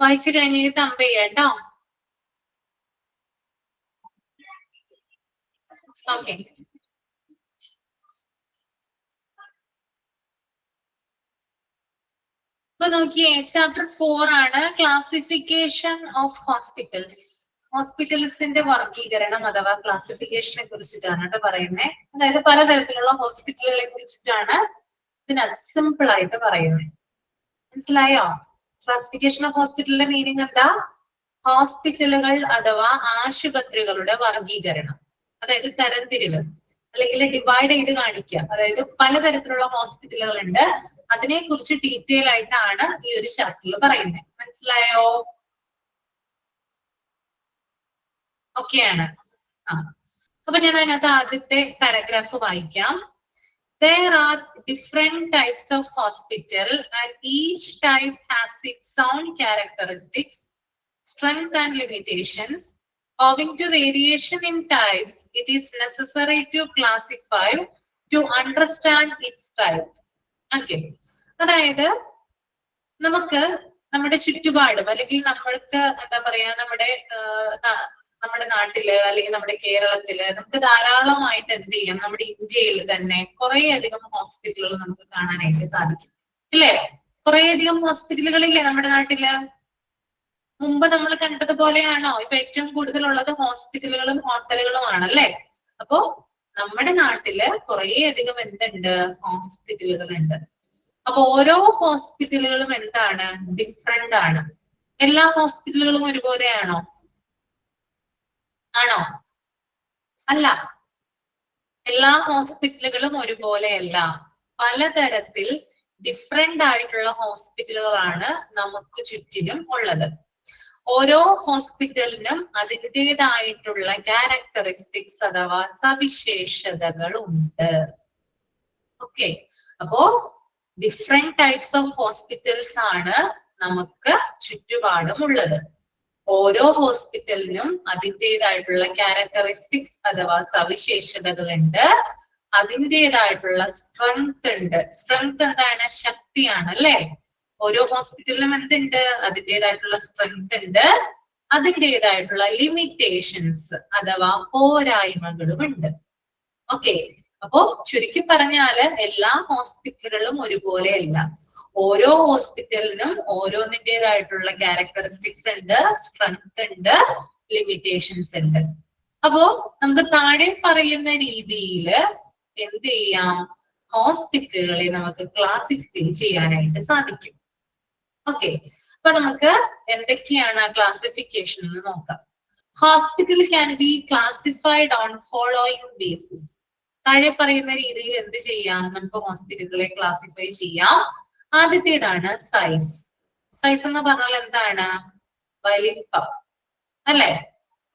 വായിച്ചു കഴിഞ്ഞിട്ട് തമ്പ് ചെയ്യാട്ടോ. ഓക്കെ. അപ്പൊ നോക്കിയേ, ചാപ്റ്റർ 4 ആണ് ക്ലാസിഫിക്കേഷൻ ഓഫ് ഹോസ്പിറ്റൽസ്. ഹോസ്പിറ്റൽസിന്റെ വർഗീകരണം അഥവാ ക്ലാസിഫിക്കേഷനെ കുറിച്ചിട്ടാണ് കേട്ടോ പറയുന്നത്. അതായത് പലതരത്തിലുള്ള ഹോസ്പിറ്റലുകളെ കുറിച്ചിട്ടാണ് ഇതിനകത്ത് സിമ്പിൾ ആയിട്ട് പറയുന്നത്. മനസ്സിലായോ? ക്ലാസിഫിക്കേഷൻ ഓഫ് ഹോസ്പിറ്റലിന്റെ മീനിങ് എന്താ? ഹോസ്പിറ്റലുകൾ അഥവാ ആശുപത്രികളുടെ വർഗീകരണം, അതായത് തരംതിരിവ് അല്ലെങ്കിൽ ഡിവൈഡ് ചെയ്ത് കാണിക്കുക. അതായത് പലതരത്തിലുള്ള ഹോസ്പിറ്റലുകൾ ഉണ്ട്, അതിനെ കുറിച്ച് ഡീറ്റെയിൽ ആയിട്ടാണ് ഈ ഒരു ചാപ്റ്ററിൽ പറയുന്നത്. മനസ്സിലായോ? ഓക്കെയാണ്. അപ്പൊ ഞാൻ അതിനകത്ത് ആദ്യത്തെ പാരഗ്രാഫ് വായിക്കാം. There are different types of hospital and each type has its own characteristics, strength and limitations. Owing to variation in types, it is necessary to classify to understand its type. Okay. അതായത് നമുക്ക് നമ്മുടെ ചുറ്റുപാടും അല്ലെങ്കിൽ നമ്മൾക്ക് എന്താ പറയാ നമ്മുടെ നാട്ടില് അല്ലെങ്കിൽ നമ്മുടെ കേരളത്തില് നമുക്ക് ധാരാളമായിട്ട് എന്ത് ചെയ്യാം, നമ്മുടെ ഇന്ത്യയിൽ തന്നെ കുറെ അധികം ഹോസ്പിറ്റലുകൾ നമുക്ക് കാണാനായിട്ട് സാധിക്കും ഇല്ലേ? കുറെ അധികം ഹോസ്പിറ്റലുകളില്ലേ നമ്മുടെ നാട്ടില്? മുമ്പ് നമ്മൾ കണ്ടതുപോലെയാണോ? ഇപ്പൊ ഏറ്റവും കൂടുതലുള്ളത് ഹോസ്പിറ്റലുകളും ഹോട്ടലുകളും ആണല്ലേ? അപ്പോ നമ്മുടെ നാട്ടില് കുറെ അധികം എന്തുണ്ട്? ഹോസ്പിറ്റലുകൾ ഉണ്ട്. അപ്പൊ ഓരോ ഹോസ്പിറ്റലുകളും എന്താണ്? ഡിഫറെന്റ് ആണ്. എല്ലാ ഹോസ്പിറ്റലുകളും ഒരുപോലെയാണോ? ആണോ? അല്ല. എല്ലാ ഹോസ്പിറ്റലുകളും ഒരുപോലെയല്ല. പലതരത്തിൽ ഡിഫറെന്റ് ആയിട്ടുള്ള ഹോസ്പിറ്റലുകളാണ് നമുക്ക് ചുറ്റിനും ഉള്ളത്. ഓരോ ഹോസ്പിറ്റലിനും അതിൻ്റെതായിട്ടുള്ള ക്യാരക്ടറിസ്റ്റിക്സ് അഥവാ സവിശേഷതകളുണ്ട്. ഓക്കെ. അപ്പോ ഡിഫറെന്റ് ടൈപ്സ് ഓഫ് ഹോസ്പിറ്റൽസ് ആണ് നമുക്ക് ചുറ്റുപാടും ഉള്ളത്. ഓരോ ഹോസ്പിറ്റലിനും അതിൻ്റെതായിട്ടുള്ള ക്യാരക്ടറിസ്റ്റിക്സ് അഥവാ സവിശേഷതകളുണ്ട്, അതിൻ്റെതായിട്ടുള്ള സ്ട്രെങ്ത് ഉണ്ട്. സ്ട്രെങ്ത് എന്താണ്? ശക്തിയാണ് അല്ലെ? ഓരോ ഹോസ്പിറ്റലിനും എന്തുണ്ട്? അതിൻ്റെതായിട്ടുള്ള സ്ട്രെങ്ത് ഉണ്ട്, അതിൻ്റെതായിട്ടുള്ള ലിമിറ്റേഷൻസ് അഥവാ പോരായ്മകളും ഉണ്ട്. ഓക്കെ. അപ്പോ ചുരുക്കി പറഞ്ഞാല് എല്ലാ ഹോസ്പിറ്റലുകളും ഒരുപോലെയല്ല. ഓരോ ഹോസ്പിറ്റലിനും ഓരോന്നിൻ്റെതായിട്ടുള്ള ക്യാരക്ടറിസ്റ്റിക്സ് ഉണ്ട്, സ്ട്രെങ്ത് ഉണ്ട്, ലിമിറ്റേഷൻസ് ഉണ്ട്. അപ്പോ നമുക്ക് താഴെ പറയുന്ന രീതിയിൽ എന്ത് ചെയ്യാം? ഹോസ്പിറ്റലുകളെ നമുക്ക് ക്ലാസിഫൈ ചെയ്യാനായിട്ട് സാധിക്കും. ഓക്കെ. അപ്പൊ നമുക്ക് എന്തൊക്കെയാണ് ക്ലാസിഫിക്കേഷൻ എന്ന് നോക്കാം. Hospital can be classified on following basis. താഴെ പറയുന്ന രീതിയിൽ എന്ത് ചെയ്യാം? നമുക്ക് ഹോസ്പിറ്റലുകളെ ക്ലാസിഫൈ ചെയ്യാം. ആദ്യത്തേതാണ് സൈസ്. സൈസ് എന്ന് പറഞ്ഞാൽ എന്താണ്? വലിപ്പം അല്ലെ?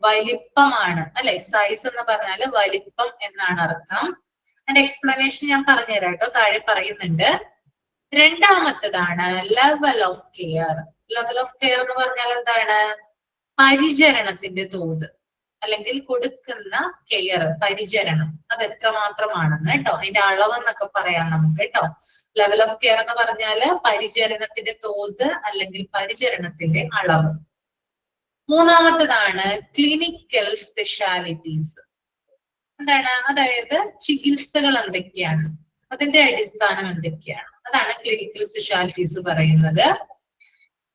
വലിപ്പമാണ് അല്ലെ? സൈസ് എന്ന് പറഞ്ഞാല് വലിപ്പം എന്നാണ് അർത്ഥം. അതിന്റെ എക്സ്പ്ലനേഷൻ ഞാൻ പറഞ്ഞുതരാം കേട്ടോ, താഴെ പറയുന്നുണ്ട്. രണ്ടാമത്തേതാണ് level of care. Level of care എന്ന് പറഞ്ഞാൽ എന്താണ്? പരിചരണത്തിന്റെ തോത് അല്ലെങ്കിൽ കൊടുക്കുന്ന കെയർ, പരിചരണം, അത് എത്രമാത്രമാണെന്ന് കേട്ടോ. അതിന്റെ അളവ് എന്നൊക്കെ പറയാം നമുക്ക് കേട്ടോ. ലെവൽ ഓഫ് കെയർ എന്ന് പറഞ്ഞാല് പരിചരണത്തിന്റെ തോത് അല്ലെങ്കിൽ പരിചരണത്തിന്റെ അളവ്. മൂന്നാമത്തേതാണ് ക്ലിനിക്കൽ സ്പെഷ്യാലിറ്റീസ്. എന്താണ്? അതായത് ചികിത്സകൾ എന്തൊക്കെയാണ്, അതിന്റെ അടിസ്ഥാനം എന്തൊക്കെയാണ്, അതാണ് ക്ലിനിക്കൽ സ്പെഷ്യാലിറ്റീസ് പറയുന്നത്.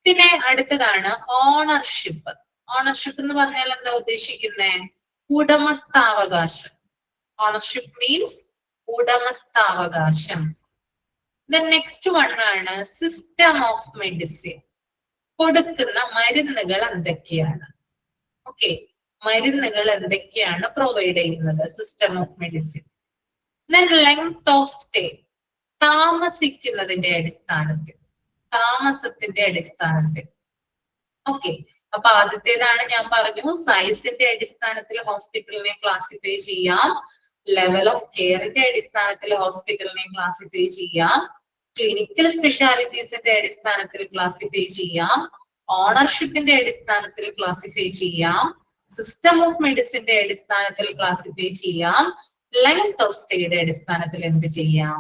പിന്നെ അടുത്തതാണ് ഓണർഷിപ്പ്. ഓണർഷിപ്പ് എന്ന് പറഞ്ഞാൽ എന്താ ഉദ്ദേശിക്കുന്നത്? ഉടമസ്ഥാവകാശം. ഓണർഷിപ്പ് മീൻസ് ഉടമസ്ഥാവകാശം. നെക്സ്റ്റ് വൺ ആണ് സിസ്റ്റം ഓഫ് മെഡിസിൻ. കൊടുക്കുന്ന മരുന്നുകൾ എന്തൊക്കെയാണ്? ഓക്കെ, മരുന്നുകൾ എന്തൊക്കെയാണ് പ്രൊവൈഡ് ചെയ്യുന്നത്? System of medicine. Length of stay, താമസിക്കുന്നതിന്റെ അടിസ്ഥാനത്തിൽ, താമസത്തിന്റെ അടിസ്ഥാനത്തിൽ. ഓക്കെ, അപ്പൊ ആദ്യത്തേതാണ് ഞാൻ പറഞ്ഞു, സൈസിന്റെ അടിസ്ഥാനത്തിൽ ഹോസ്പിറ്റലിനെ ക്ലാസിഫൈ ചെയ്യാം, ലെവൽ ഓഫ് കെയറിന്റെ അടിസ്ഥാനത്തിൽ ഹോസ്പിറ്റലിനെ ക്ലാസിഫൈ ചെയ്യാം, ക്ലിനിക്കൽ സ്പെഷ്യാലിറ്റീസിന്റെ അടിസ്ഥാനത്തിൽ ക്ലാസിഫൈ ചെയ്യാം, ഓണർഷിപ്പിന്റെ അടിസ്ഥാനത്തിൽ ക്ലാസിഫൈ ചെയ്യാം, സിസ്റ്റം ഓഫ് മെഡിസിന്റെ അടിസ്ഥാനത്തിൽ ക്ലാസിഫൈ ചെയ്യാം, ലെങ്ത് ഓഫ് സ്റ്റേയുടെ അടിസ്ഥാനത്തിൽ എന്ത് ചെയ്യാം?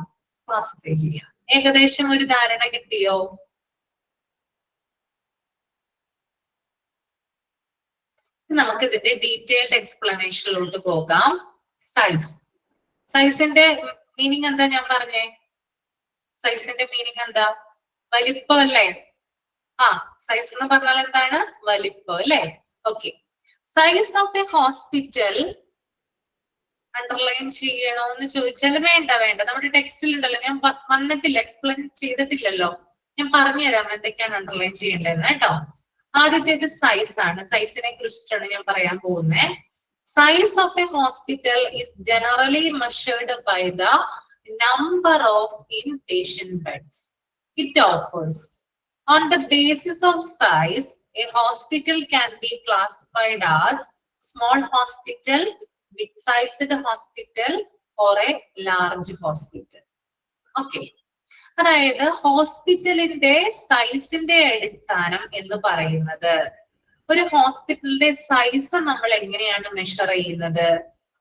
ക്ലാസിഫൈ ചെയ്യാം. ഏകദേശം ഒരു ധാരണ കിട്ടിയോ? നമുക്ക് ഇതിന്റെ ഡീറ്റെയിൽഡ് എക്സ്പ്ലനേഷനിലോട്ട് പോകാം. സൈസ്. സൈസിന്റെ മീനിങ് എന്താ ഞാൻ പറഞ്ഞേ? സൈസിന്റെ മീനിങ് എന്താ? വലിപ്പം അല്ലേ? സൈസ് എന്ന് പറഞ്ഞാൽ എന്താണ്? വലിപ്പം അല്ലേ? Okay. Size of a hospital underline ചെയ്യണോ എന്ന് ചോദിച്ചാൽ വേണ്ട, നമ്മുടെ ടെക്സ്റ്റിൽ ഉണ്ടല്ലോ, ഞാൻ വന്നിട്ടില്ല, എക്സ്പ്ലെയിൻ ചെയ്തിട്ടില്ലല്ലോ. ഞാൻ പറഞ്ഞുതരാം എന്തൊക്കെയാണ് അണ്ടർലൈൻ ചെയ്യേണ്ടതെന്ന് കേട്ടോ. ആദ്യത്തേത് സൈസ് ആണ്. സൈസിനെ കുറിച്ചിട്ടാണ് ഞാൻ പറയാൻ പോകുന്നത്. Size of a hospital is generally measured by the number of inpatient beds it offers. On the basis of size, a hospital can be classified as small hospital, mid-sized hospital, or a large hospital. Okay. അതായത് ഹോസ്പിറ്റലിന്റെ സൈസിന്റെ അടിസ്ഥാനം എന്ന് പറയുന്നത്, ഒരു ഹോസ്പിറ്റലിന്റെ size നമ്മൾ എങ്ങനെയാണ് measure ചെയ്യുന്നത്?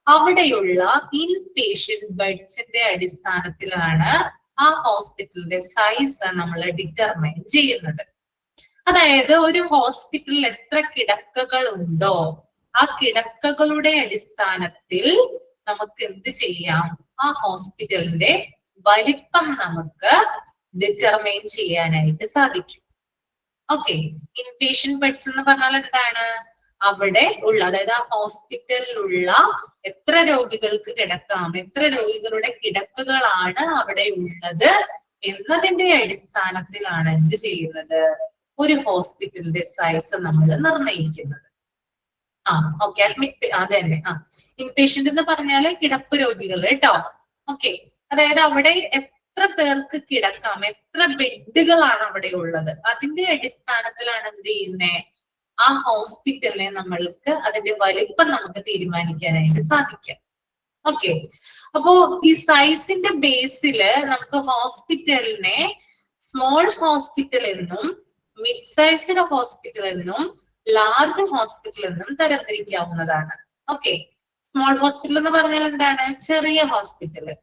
അവിടെയുള്ള ഇൻപേഷ്യന്റ് ബെഡ്സിന്റെ അടിസ്ഥാനത്തിലാണ് ആ ഹോസ്പിറ്റലിന്റെ സൈസ് നമ്മൾ ഡിറ്റർമൈൻ ചെയ്യുന്നത്. അതായത് ഒരു ഹോസ്പിറ്റലിൽ എത്ര കിടക്കകൾ ഉണ്ടോ ആ കിടക്കകളുടെ അടിസ്ഥാനത്തിൽ നമുക്ക് എന്ത് ചെയ്യാം? ആ ഹോസ്പിറ്റലിന്റെ വലിപ്പം നമുക്ക് ഡിറ്റർമൈൻ ചെയ്യാനായിട്ട് സാധിക്കും. ഓക്കെ, ഇൻപേഷ്യന്റ് ബെഡ്സ് എന്ന് പറഞ്ഞാൽ എന്താണ്? അവിടെ ഉള്ള, അതായത് ആ ഹോസ്പിറ്റലിലുള്ള എത്ര രോഗികൾക്ക് കിടക്കാം, എത്ര രോഗികളുടെ കിടക്കകളാണ് അവിടെ ഉള്ളത് എന്നതിന്റെ അടിസ്ഥാനത്തിലാണ് എന്ത് ചെയ്യുന്നത്? ഒരു ഹോസ്പിറ്റലിന്റെ സൈസ് നമ്മൾ നിർണ്ണയിക്കുന്നത്. ഓക്കെ, അഡ്മിറ്റ് അതന്നെ. ഇൻപേഷ്യന്റ് എന്ന് പറഞ്ഞാല് കിടപ്പ് രോഗികൾ കേട്ടോ. ഓക്കെ, അതായത് അവിടെ എത്ര പേർക്ക് കിടക്കാം, എത്ര ബെഡുകളാണ് അവിടെ ഉള്ളത്, അതിന്റെ അടിസ്ഥാനത്തിലാണ് എന്ത് ചെയ്യുന്നേ? ആ ഹോസ്പിറ്റലിനെ നമ്മൾക്ക് അതിന്റെ വലിപ്പം നമുക്ക് തീരുമാനിക്കാനായിട്ട് സാധിക്കും. ഓക്കെ, അപ്പോ ഈ സൈസിന്റെ ബേസില് നമുക്ക് ഹോസ്പിറ്റലിനെ സ്മോൾ ഹോസ്പിറ്റൽ എന്നും മിഡ് സൈസ്ഡ് ഹോസ്പിറ്റൽ എന്നും ലാർജ് ഹോസ്പിറ്റൽ എന്നും തരംതിരിക്കാവുന്നതാണ്. ഓക്കെ, സ്മോൾ ഹോസ്പിറ്റൽ എന്ന് പറഞ്ഞാൽ എന്താണ്? ചെറിയ ഹോസ്പിറ്റല്.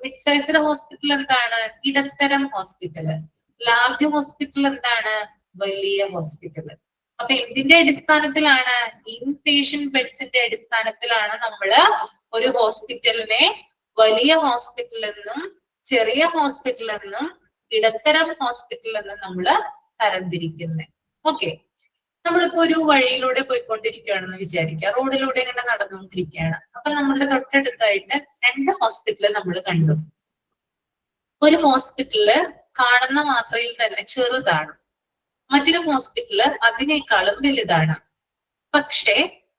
മിഡ് സൈസ്ഡ് ഹോസ്പിറ്റൽ എന്താണ്? ഇടത്തരം ഹോസ്പിറ്റല്. ലാർജ് ഹോസ്പിറ്റൽ എന്താണ്? വലിയ ഹോസ്പിറ്റല്. അപ്പൊ എന്തിന്റെ അടിസ്ഥാനത്തിലാണ്? ഇൻപേഷ്യന്റ് ബെഡ്സിന്റെ അടിസ്ഥാനത്തിലാണ് നമ്മള് ഒരു ഹോസ്പിറ്റലിനെ വലിയ ഹോസ്പിറ്റൽ എന്നും ചെറിയ ഹോസ്പിറ്റൽ എന്നും ഇടത്തരം ഹോസ്പിറ്റൽ എന്നും നമ്മള് തരംതിരിക്കുന്നത്. ഓക്കെ, നമ്മളിപ്പോ ഒരു വഴിയിലൂടെ പോയിക്കൊണ്ടിരിക്കുകയാണെന്ന് വിചാരിക്കുക, റോഡിലൂടെ ഇങ്ങനെ നടന്നുകൊണ്ടിരിക്കുകയാണ്. അപ്പൊ നമ്മളുടെ തൊട്ടടുത്തായിട്ട് 2 ഹോസ്പിറ്റല് നമ്മൾ കണ്ടു. ഒരു ഹോസ്പിറ്റല് കാണുന്ന മാത്രയിൽ തന്നെ ചെറുതാണ്, മറ്റൊരു ഹോസ്പിറ്റല് അതിനേക്കാളും വലുതാണ്. പക്ഷെ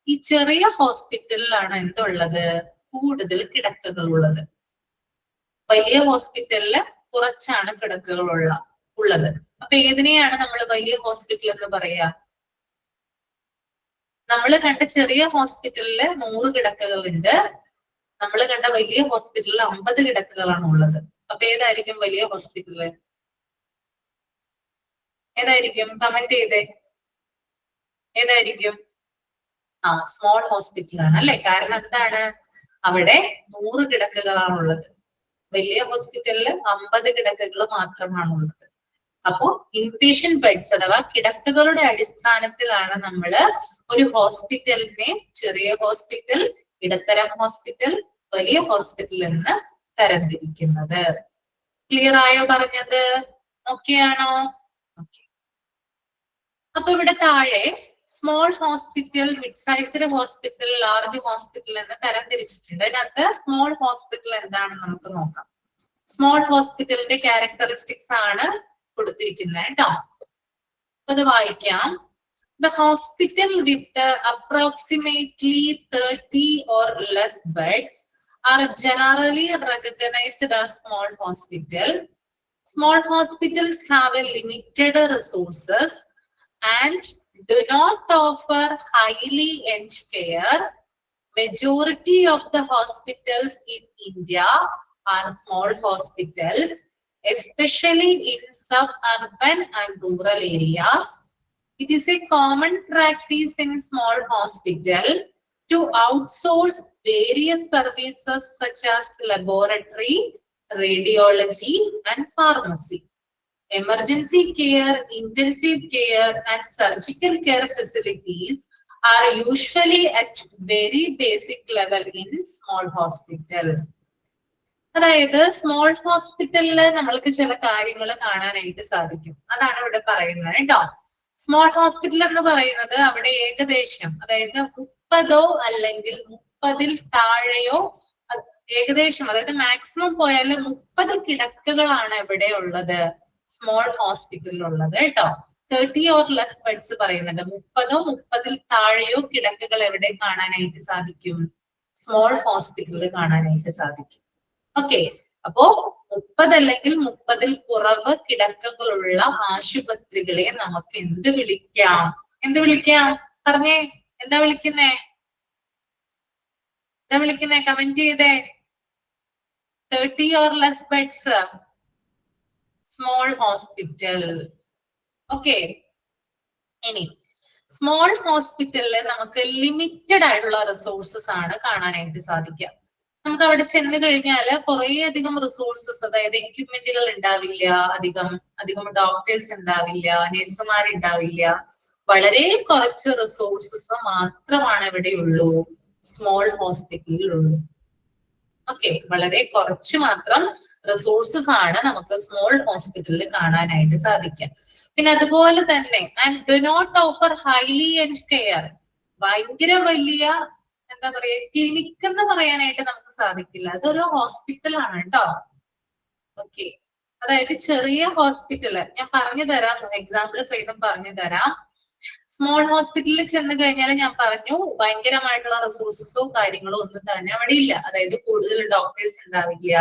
ഈ ചെറിയ ഹോസ്പിറ്റലിലാണ് എന്തുള്ളത്? കൂടുതൽ കിടക്കകൾ ഉള്ളത്. വലിയ ഹോസ്പിറ്റലില് കുറച്ചാണ് കിടക്കകൾ ഉള്ളത്. അപ്പൊ ഏതിനെയാണ് നമ്മൾ വലിയ ഹോസ്പിറ്റൽ എന്ന് പറയാ? നമ്മൾ കണ്ട ചെറിയ ഹോസ്പിറ്റലില് 100 കിടക്കകൾ ഉണ്ട്, നമ്മൾ കണ്ട വലിയ ഹോസ്പിറ്റലിൽ 50 കിടക്കകളാണ് ഉള്ളത്. അപ്പൊ ഏതായിരിക്കും വലിയ ഹോസ്പിറ്റല്? ഏതായിരിക്കും? കമന്റ് ചെയ്തേ, ഏതായിരിക്കും? സ്മോൾ ഹോസ്പിറ്റൽ ആണ് അല്ലെ? കാരണം എന്താണ്? അവിടെ 100 കിടക്കകളാണുള്ളത്. വലിയ ഹോസ്പിറ്റലില് 50 കിടക്കകൾ മാത്രമാണുള്ളത്. അപ്പോ ഇൻപേഷ്യന്റ് ബെഡ്സ് അഥവാ കിടക്കകളുടെ അടിസ്ഥാനത്തിലാണ് നമ്മൾ ഒരു ഹോസ്പിറ്റലിനെ ചെറിയ ഹോസ്പിറ്റൽ, ഇടത്തരം ഹോസ്പിറ്റൽ, വലിയ ഹോസ്പിറ്റൽ എന്ന് തരംതിരിക്കുന്നത്. ക്ലിയർ ആയോ പറഞ്ഞത്? ഓക്കെ ആണോ? ഓക്കെ. അപ്പൊ ഇവിടെ താഴെ small hospital, mid sized hospital, large hospital എന്ന് തരംതിരിച്ചിട്ടുണ്ട്. അതിനകത്ത് സ്മോൾ ഹോസ്പിറ്റൽ എന്താണെന്ന് നമുക്ക് നോക്കാം. സ്മോൾ ഹോസ്പിറ്റലിന്റെ ക്യാരക്ടറിസ്റ്റിക്സ് ആണ് കൊടുത്തിരിക്കുന്നത് കേട്ടോ. അത് വായിക്കാം. The hospital with approximately 30 or less beds are generally recognized as small hospital. Small hospitals have a limited resources and do not offer highly end care. Majority of the hospitals in India are small hospitals, especially in suburban and rural areas. It is a common practice in small hospital to outsource various services such as laboratory, radiology, and pharmacy. Emergency care, intensive care, and surgical care facilities are usually at very basic level in small hospital. അതായത് small ഹോസ്പിറ്റലില് നമ്മൾക്ക് ചില കാര്യങ്ങൾ കാണാനായിട്ട് സാധിക്കും. അതാണ് ഇവിടെ പറയുന്നത് കേട്ടോ. സ്മോൾ ഹോസ്പിറ്റൽ എന്ന് പറയുന്നത് അവിടെ ഏകദേശം അതായത് 30 അല്ലെങ്കിൽ 30 താഴെയോ ഏകദേശം അതായത് മാക്സിമം പോയാൽ 30 കിടക്കകളാണ് ഇവിടെ ഉള്ളത് സ്മോൾ ഹോസ്പിറ്റലിൽ ഉള്ളത് കേട്ടോ. 30 ഓർ ലെസ് ബെഡ്സ് പറയുന്നുണ്ട്. 30 താഴെയോ കിടക്കകൾ എവിടെ കാണാനായിട്ട് സാധിക്കും? സ്മോൾ ഹോസ്പിറ്റലിൽ കാണാനായിട്ട് സാധിക്കും. ഓക്കെ. അപ്പോ 30 അല്ലെങ്കിൽ 30 കുറവ് കിടക്കകളുള്ള ആശുപത്രികളെ നമുക്ക് എന്ത് വിളിക്കാം? എന്ത് വിളിക്കാം? പറഞ്ഞേ, എന്താ വിളിക്കുന്നേ? എന്താ വിളിക്കുന്നേ? കമന്റ് ചെയ്തേ. 30 or less beds, small hospital. Okay. ഇനി സ്മോൾ ഹോസ്പിറ്റലില് നമുക്ക് ലിമിറ്റഡ് ആയിട്ടുള്ള റിസോഴ്സസ് ആണ് കാണാനായിട്ട് സാധിക്കുക. നമുക്ക് അവിടെ ചെന്ന് കഴിഞ്ഞാല് കുറെ അധികം റിസോഴ്സസ് അതായത് എക്യുപ്മെന്റുകൾ ഉണ്ടാവില്ല, അധികം ഡോക്ടേഴ്സ് ഉണ്ടാവില്ല, നഴ്സുമാർ ഉണ്ടാവില്ല. വളരെ കുറച്ച് റിസോഴ്സസ് മാത്രമാണ് ഇവിടെ ഉള്ളൂ സ്മോൾ ഹോസ്പിറ്റലിൽ ഉള്ളൂ. ഓക്കെ. വളരെ കുറച്ച് മാത്രം റിസോഴ്സസ് ആണ് നമുക്ക് സ്മോൾ ഹോസ്പിറ്റലിൽ കാണാനായിട്ട് സാധിക്കുക. പിന്നെ അതുപോലെ തന്നെ and do not offer highly end care. ഭയങ്കര വലിയ എന്താ പറയാ ക്ലിനിക് എന്ന് പറയാനായിട്ട് നമുക്ക് സാധിക്കില്ല. അതൊരു ഹോസ്പിറ്റലാണ് കേട്ടോ. ഓക്കെ. അതായത് ചെറിയ ഹോസ്പിറ്റല് ഞാൻ പറഞ്ഞു തരാം, എക്സാമ്പിൾ സഹിതം പറഞ്ഞു തരാം. സ്മോൾ ഹോസ്പിറ്റലിൽ ചെന്ന് കഴിഞ്ഞാൽ ഞാൻ പറഞ്ഞു ഭയങ്കരമായിട്ടുള്ള റിസോഴ്സസോ കാര്യങ്ങളോ ഒന്നും തന്നെ അവിടെ ഇല്ല. അതായത് കൂടുതൽ ഡോക്ടേഴ്സ് ഉണ്ടാവില്ല,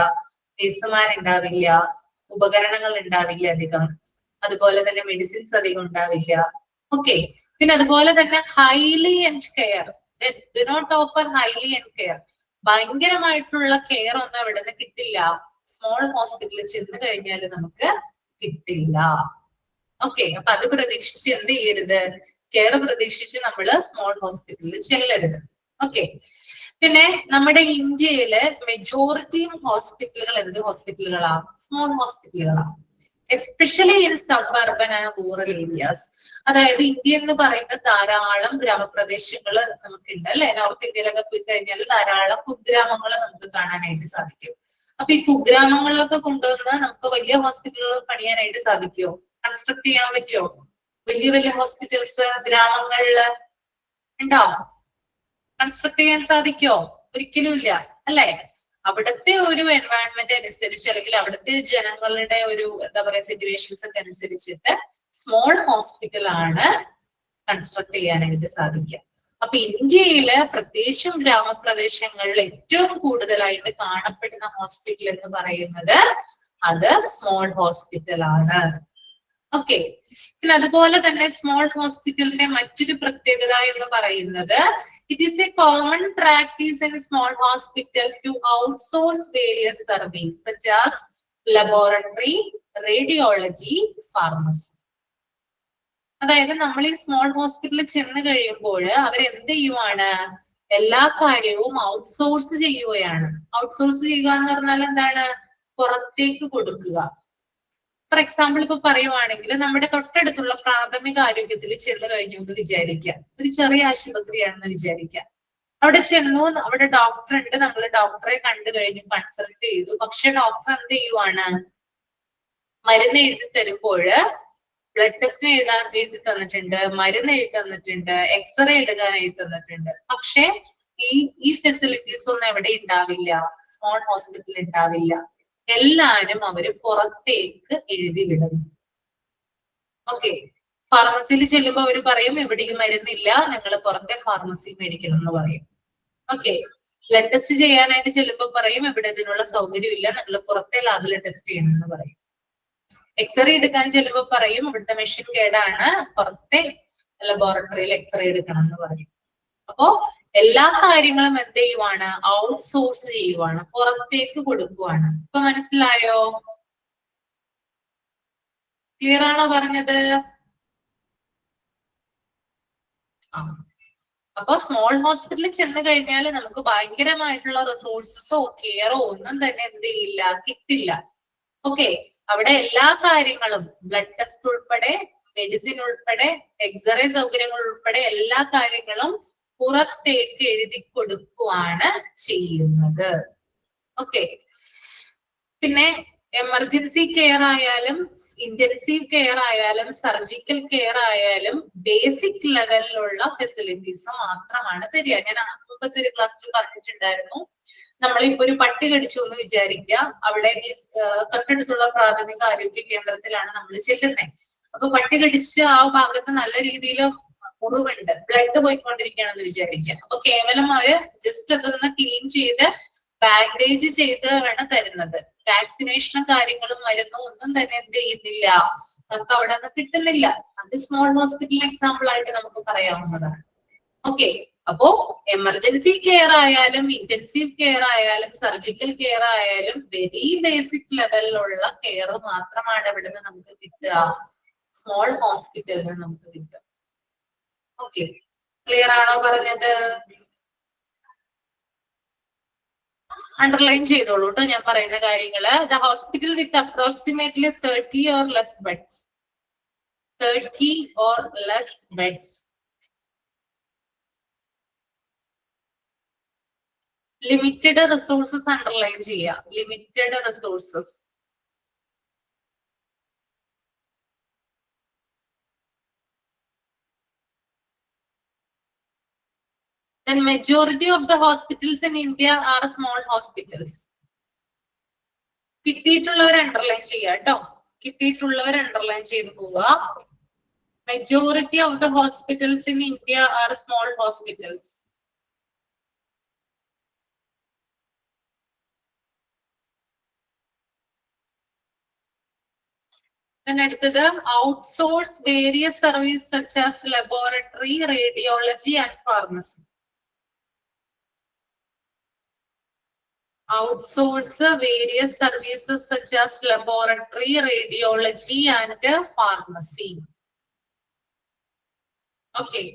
നഴ്സുമാരുണ്ടാവില്ല, ഉപകരണങ്ങൾ ഉണ്ടാവില്ല അധികം, അതുപോലെ തന്നെ മെഡിസിൻസ് അധികം ഉണ്ടാവില്ല. ഓക്കെ. പിന്നെ അതുപോലെ തന്നെ highly end care, do not offer highly end care. ഭയങ്കരമായിട്ടുള്ള കെയർ ഒന്നും അവിടെ നിന്ന് കിട്ടില്ല. സ്മോൾ ഹോസ്പിറ്റലിൽ ചെന്ന് കഴിഞ്ഞാൽ നമുക്ക് കിട്ടില്ല. ഓക്കെ. അപ്പൊ അത് പ്രതീക്ഷിച്ച് എന്ത് ചെയ്യരുത്? കെയർ പ്രതീക്ഷിച്ച് നമ്മള് സ്മോൾ ഹോസ്പിറ്റലിൽ ചെല്ലരുത്. ഓക്കെ. പിന്നെ നമ്മുടെ ഇന്ത്യയിലെ മെജോറിറ്റിയും ഹോസ്പിറ്റലുകൾ എന്ത് ഹോസ്പിറ്റലുകളാ? സ്മോൾ ഹോസ്പിറ്റലുകളാണ്. Especially in suburban and rural areas. അതായത് ഇന്ത്യ എന്ന് പറയുന്ന ധാരാളം ഗ്രാമപ്രദേശങ്ങൾ നമുക്കുണ്ട് അല്ലെ. നോർത്ത് ഇന്ത്യയിലൊക്കെ പോയി കഴിഞ്ഞാൽ ധാരാളം കുഗ്രാമങ്ങൾ നമുക്ക് കാണാനായിട്ട് സാധിക്കും. അപ്പൊ ഈ കുഗ്രാമങ്ങളിലൊക്കെ കൊണ്ടുവന്ന് നമുക്ക് വലിയ ഹോസ്പിറ്റലുകൾ പണിയാനായിട്ട് സാധിക്കുമോ? കൺസ്ട്രക്ട് ചെയ്യാൻ പറ്റുമോ? വലിയ വലിയ ഹോസ്പിറ്റൽസ് ഗ്രാമങ്ങളില് ഉണ്ടോ? കൺസ്ട്രക്ട് ചെയ്യാൻ സാധിക്കുമോ? ഒരിക്കലും ഇല്ല അല്ലെ. അവിടുത്തെ ഒരു എൻവയൺമെന്റ് അനുസരിച്ച് അല്ലെങ്കിൽ അവിടുത്തെ ജനങ്ങളുടെ ഒരു എന്താ പറയാ സിറ്റുവേഷൻസ് ഒക്കെ അനുസരിച്ചിട്ട് സ്മോൾ ഹോസ്പിറ്റൽ ആണ് കൺസ്ട്രക്ട് ചെയ്യാനായിട്ട് സാധിക്കുക. അപ്പൊ ഇന്ത്യയില് പ്രത്യേകിച്ചും ഗ്രാമപ്രദേശങ്ങളിൽ ഏറ്റവും കൂടുതലായിട്ട് കാണപ്പെടുന്ന ഹോസ്പിറ്റൽ എന്ന് പറയുന്നത് അത് സ്മോൾ ഹോസ്പിറ്റൽ ആണ്. ഓക്കെ. പിന്നെ അതുപോലെ തന്നെ സ്മോൾ ഹോസ്പിറ്റലിന്റെ മറ്റൊരു പ്രത്യേകത എന്ന് പറയുന്നത് it is a common practice in small hospital to outsource various service such as laboratory, radiology, pharmacy. അതായത് നമ്മൾ ഈ സ്മോൾ ഹോസ്പിറ്റലിൽ ചെന്ന് കഴിയുമ്പോൾ അവരെന്ത് ചെയ്യുവാണ്? എല്ലാ കാര്യവും ഔട്ട്സോഴ്സ് ചെയ്യുകയാണ്. ഔട്ട്സോഴ്സ് ചെയ്യുക എന്ന് പറഞ്ഞാൽ എന്താണ്? പുറത്തേക്ക് കൊടുക്കുക. ഫോർ എക്സാമ്പിൾ ഇപ്പൊ പറയുവാണെങ്കിൽ നമ്മുടെ തൊട്ടടുത്തുള്ള പ്രാഥമിക ആരോഗ്യത്തിൽ ചെന്ന് കഴിഞ്ഞു എന്ന് വിചാരിക്കാം. ഒരു ചെറിയ ആശുപത്രിയാണെന്ന് വിചാരിക്കാം. അവിടെ ചെന്നു, അവിടെ ഡോക്ടർ ഉണ്ട്, നമ്മൾ ഡോക്ടറെ കണ്ടു കഴിഞ്ഞു, കൺസൾട്ട് ചെയ്തു. പക്ഷെ ഡോക്ടർ എന്ത് ചെയ്യുവാണ്, മരുന്ന് എഴുതി തരുമ്പോൾ ബ്ലഡ് ടെസ്റ്റ് എഴുതി തന്നിട്ടുണ്ട്, മരുന്ന് എഴുതി തന്നിട്ടുണ്ട്, എക്സ്റേ എടുക്കാൻ എഴുതി തന്നിട്ടുണ്ട്. പക്ഷെ ഈ ഫെസിലിറ്റീസ് ഒന്നും എവിടെ ഉണ്ടാവില്ല, സ്മോൾ ഹോസ്പിറ്റൽ ഉണ്ടാവില്ല. എല്ലാരും അവര് പുറത്തേക്ക് എഴുതി വിടുന്നു. ഓക്കെ, ഫാർമസിയിൽ ചെല്ലുമ്പോ അവര് പറയും ഇവിടെ ഈ മരുന്നില്ല, നിങ്ങൾ പുറത്തെ ഫാർമസി മേടിക്കണം എന്ന് പറയും. ഓക്കെ, ബ്ലഡ് ടെസ്റ്റ് ചെയ്യാനായിട്ട് ചെല്ലുമ്പോ പറയും ഇവിടെ ഇതിനുള്ള സൗകര്യം ഇല്ല, നിങ്ങൾ പുറത്തെ ലാബിൽ ടെസ്റ്റ് ചെയ്യണം എന്ന് പറയും. എക്സ്റേ എടുക്കാൻ ചെല്ലുമ്പോ പറയും ഇവിടുത്തെ മെഷീൻ കേടാണ്, പുറത്തെ ലബോറട്ടറിയിൽ എക്സ്റേ എടുക്കണം എന്ന് പറയും. അപ്പോ എല്ലാ കാര്യങ്ങളും എന്ത് ചെയ്യുവാണ്, ഔട്ട്സോഴ്സ് ചെയ്യുവാണ്, പുറത്തേക്ക് കൊടുക്കുവാണ്. ഇപ്പൊ മനസ്സിലായോ? ക്ലിയർ ആണോ പറഞ്ഞത്? അപ്പൊ സ്മോൾ ഹോസ്പിറ്റലിൽ ചെന്ന് കഴിഞ്ഞാൽ നമുക്ക് ഭയങ്കരമായിട്ടുള്ള റിസോഴ്സസോ കെയറോ ഒന്നും തന്നെ എന്ത് ചെയ്യില്ല, കിട്ടില്ല. ഓക്കെ, അവിടെ എല്ലാ കാര്യങ്ങളും ബ്ലഡ് ടെസ്റ്റ് ഉൾപ്പെടെ, മെഡിസിൻ ഉൾപ്പെടെ, എക്സ്റേ സൗകര്യങ്ങൾ ഉൾപ്പെടെ എല്ലാ കാര്യങ്ങളും പുറത്തേക്ക് എഴുതി കൊടുക്കുവാണ് ചെയ്യുന്നത്. ഓക്കെ, പിന്നെ എമർജൻസി കെയർ ആയാലും, ഇന്റൻസീവ് കെയർ ആയാലും, സർജിക്കൽ കെയർ ആയാലും ബേസിക് ലെവലിലുള്ള ഫെസിലിറ്റീസ് മാത്രമാണ് തരിക. ഞാൻ മുമ്പത്തെ ഒരു ക്ലാസ്സിൽ പറഞ്ഞിട്ടുണ്ടായിരുന്നു, നമ്മളിപ്പോ ഒരു പട്ടി കടിച്ചു എന്ന് വിചാരിക്കുക, അവിടെ തൊട്ടടുത്തുള്ള പ്രാഥമിക ആരോഗ്യ കേന്ദ്രത്തിലാണ് നമ്മൾ ചെല്ലുന്നത്. അപ്പൊ പട്ടി കടിച്ച് ആ ഭാഗത്ത് നല്ല രീതിയിൽ മുറിവുണ്ട്, ബ്ലഡ് പോയിക്കൊണ്ടിരിക്കുകയാണെന്ന് വിചാരിക്കുക. അപ്പൊ കേവലം അവര് ജസ്റ്റ് അതൊന്ന് ക്ലീൻ ചെയ്ത് ബാൻഡേജ് ചെയ്ത് വേണം തരുന്നത്. വാക്സിനേഷനും കാര്യങ്ങളും മരുന്നും ഒന്നും തന്നെ എന്ത് ചെയ്യുന്നില്ല, നമുക്ക് അവിടെ നിന്ന് കിട്ടുന്നില്ല. അത് സ്മോൾ ഹോസ്പിറ്റൽ എക്സാമ്പിൾ ആയിട്ട് നമുക്ക് പറയാവുന്നതാണ്. ഓക്കെ, അപ്പോ എമർജൻസി കെയർ ആയാലും, ഇന്റൻസീവ് കെയർ ആയാലും, സർജിക്കൽ കെയർ ആയാലും വെരി ബേസിക് ലെവലിലുള്ള കെയർ മാത്രമാണ് ഇവിടെ നിന്ന് നമുക്ക് കിട്ടുക, സ്മോൾ ഹോസ്പിറ്റലിൽ നിന്ന് നമുക്ക് കിട്ടുക. ഓക്കെ, ക്ലിയർ ആണോ പറഞ്ഞത്? അണ്ടർലൈൻ ചെയ്തോളൂ കേട്ടോ ഞാൻ പറയുന്ന കാര്യങ്ങള്. The hospital with approximately 30 or less beds. 30 or less beds. Limited resources underline ചെയ്യുക. Limited resources. Then majority of the hospitals in India are small hospitals. കിട്ടിയിട്ടുള്ളവർ അണ്ടർലൈൻ ചെയ്യുക കേട്ടോ. കിട്ടിയിട്ടുള്ളവർ അണ്ടർലൈൻ ചെയ്ത് പോവുക. Majority of the hospitals in India are small hospitals. Then അടുത്തത് outsource various services such as laboratory, radiology and pharmacy. Outsource various services such as laboratory, radiology and pharmacy. Okay.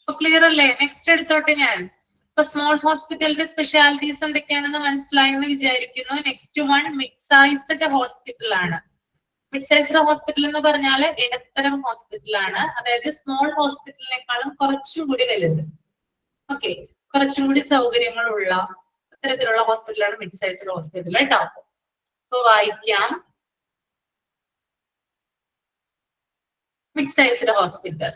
So clear അല്ലേ? Next എടുത്തോട്ടെ ഞാൻ. ഇപ്പൊ small ഹോസ്പിറ്റലിന്റെ specialities എന്തൊക്കെയാണെന്ന് മനസ്സിലായെന്ന് വിചാരിക്കുന്നു. Next one mid sized hospital ആണ്. മിഡ് സൈസ്ഡ് ഹോസ്പിറ്റൽ എന്ന് പറഞ്ഞാൽ ഇടത്തരം ഹോസ്പിറ്റലാണ്, അതായത് സ്മോൾ ഹോസ്പിറ്റലിനേക്കാളും കുറച്ചും കൂടി വലുത്. ഓക്കെ, കുറച്ചും കൂടി സൗകര്യങ്ങളുള്ള അത്തരത്തിലുള്ള ഹോസ്പിറ്റലാണ് മിഡ് സൈസ്ഡ് ഹോസ്പിറ്റൽ കേട്ടോ. അപ്പൊ വായിക്കാം. Mid sized hospital.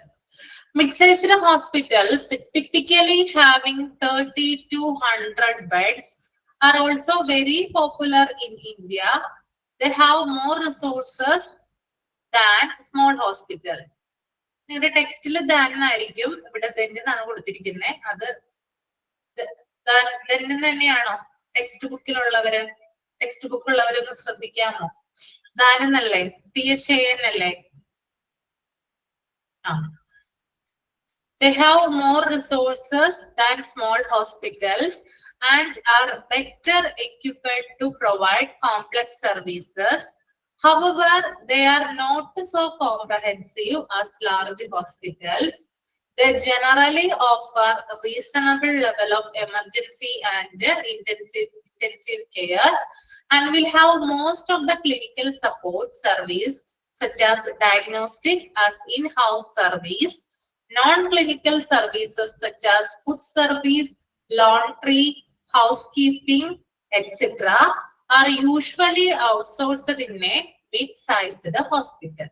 Mid-sized hospitals, typically having 30 to 100 beds, are also very popular in India. They have more resources than small hospital. നിങ്ങളുടെ ടെക്സ്റ്റിൽ ധാരണായിരിക്കും, ഇവിടെ തന്നെ കൊടുത്തിരിക്കുന്നത്. അത് തന്നെ തന്നെയാണോ ടെക്സ്റ്റ് ബുക്കിലുള്ളവര്? ടെക്സ്റ്റ് ബുക്കുള്ളവരൊന്ന് ശ്രദ്ധിക്കാമോ? ധാരണല്ലേ? THAN അല്ലേ? ആ. They have more resources than small hospitals and are better equipped to provide complex services. However, they are not so comprehensive as large hospitals. They generally offer a reasonable level of emergency and intensive care, and will have most of the clinical support service such as diagnostic as in-house service. Non-clinical services such as food service, laundry, housekeeping, etc. are usually outsourced in a mid-sized hospital.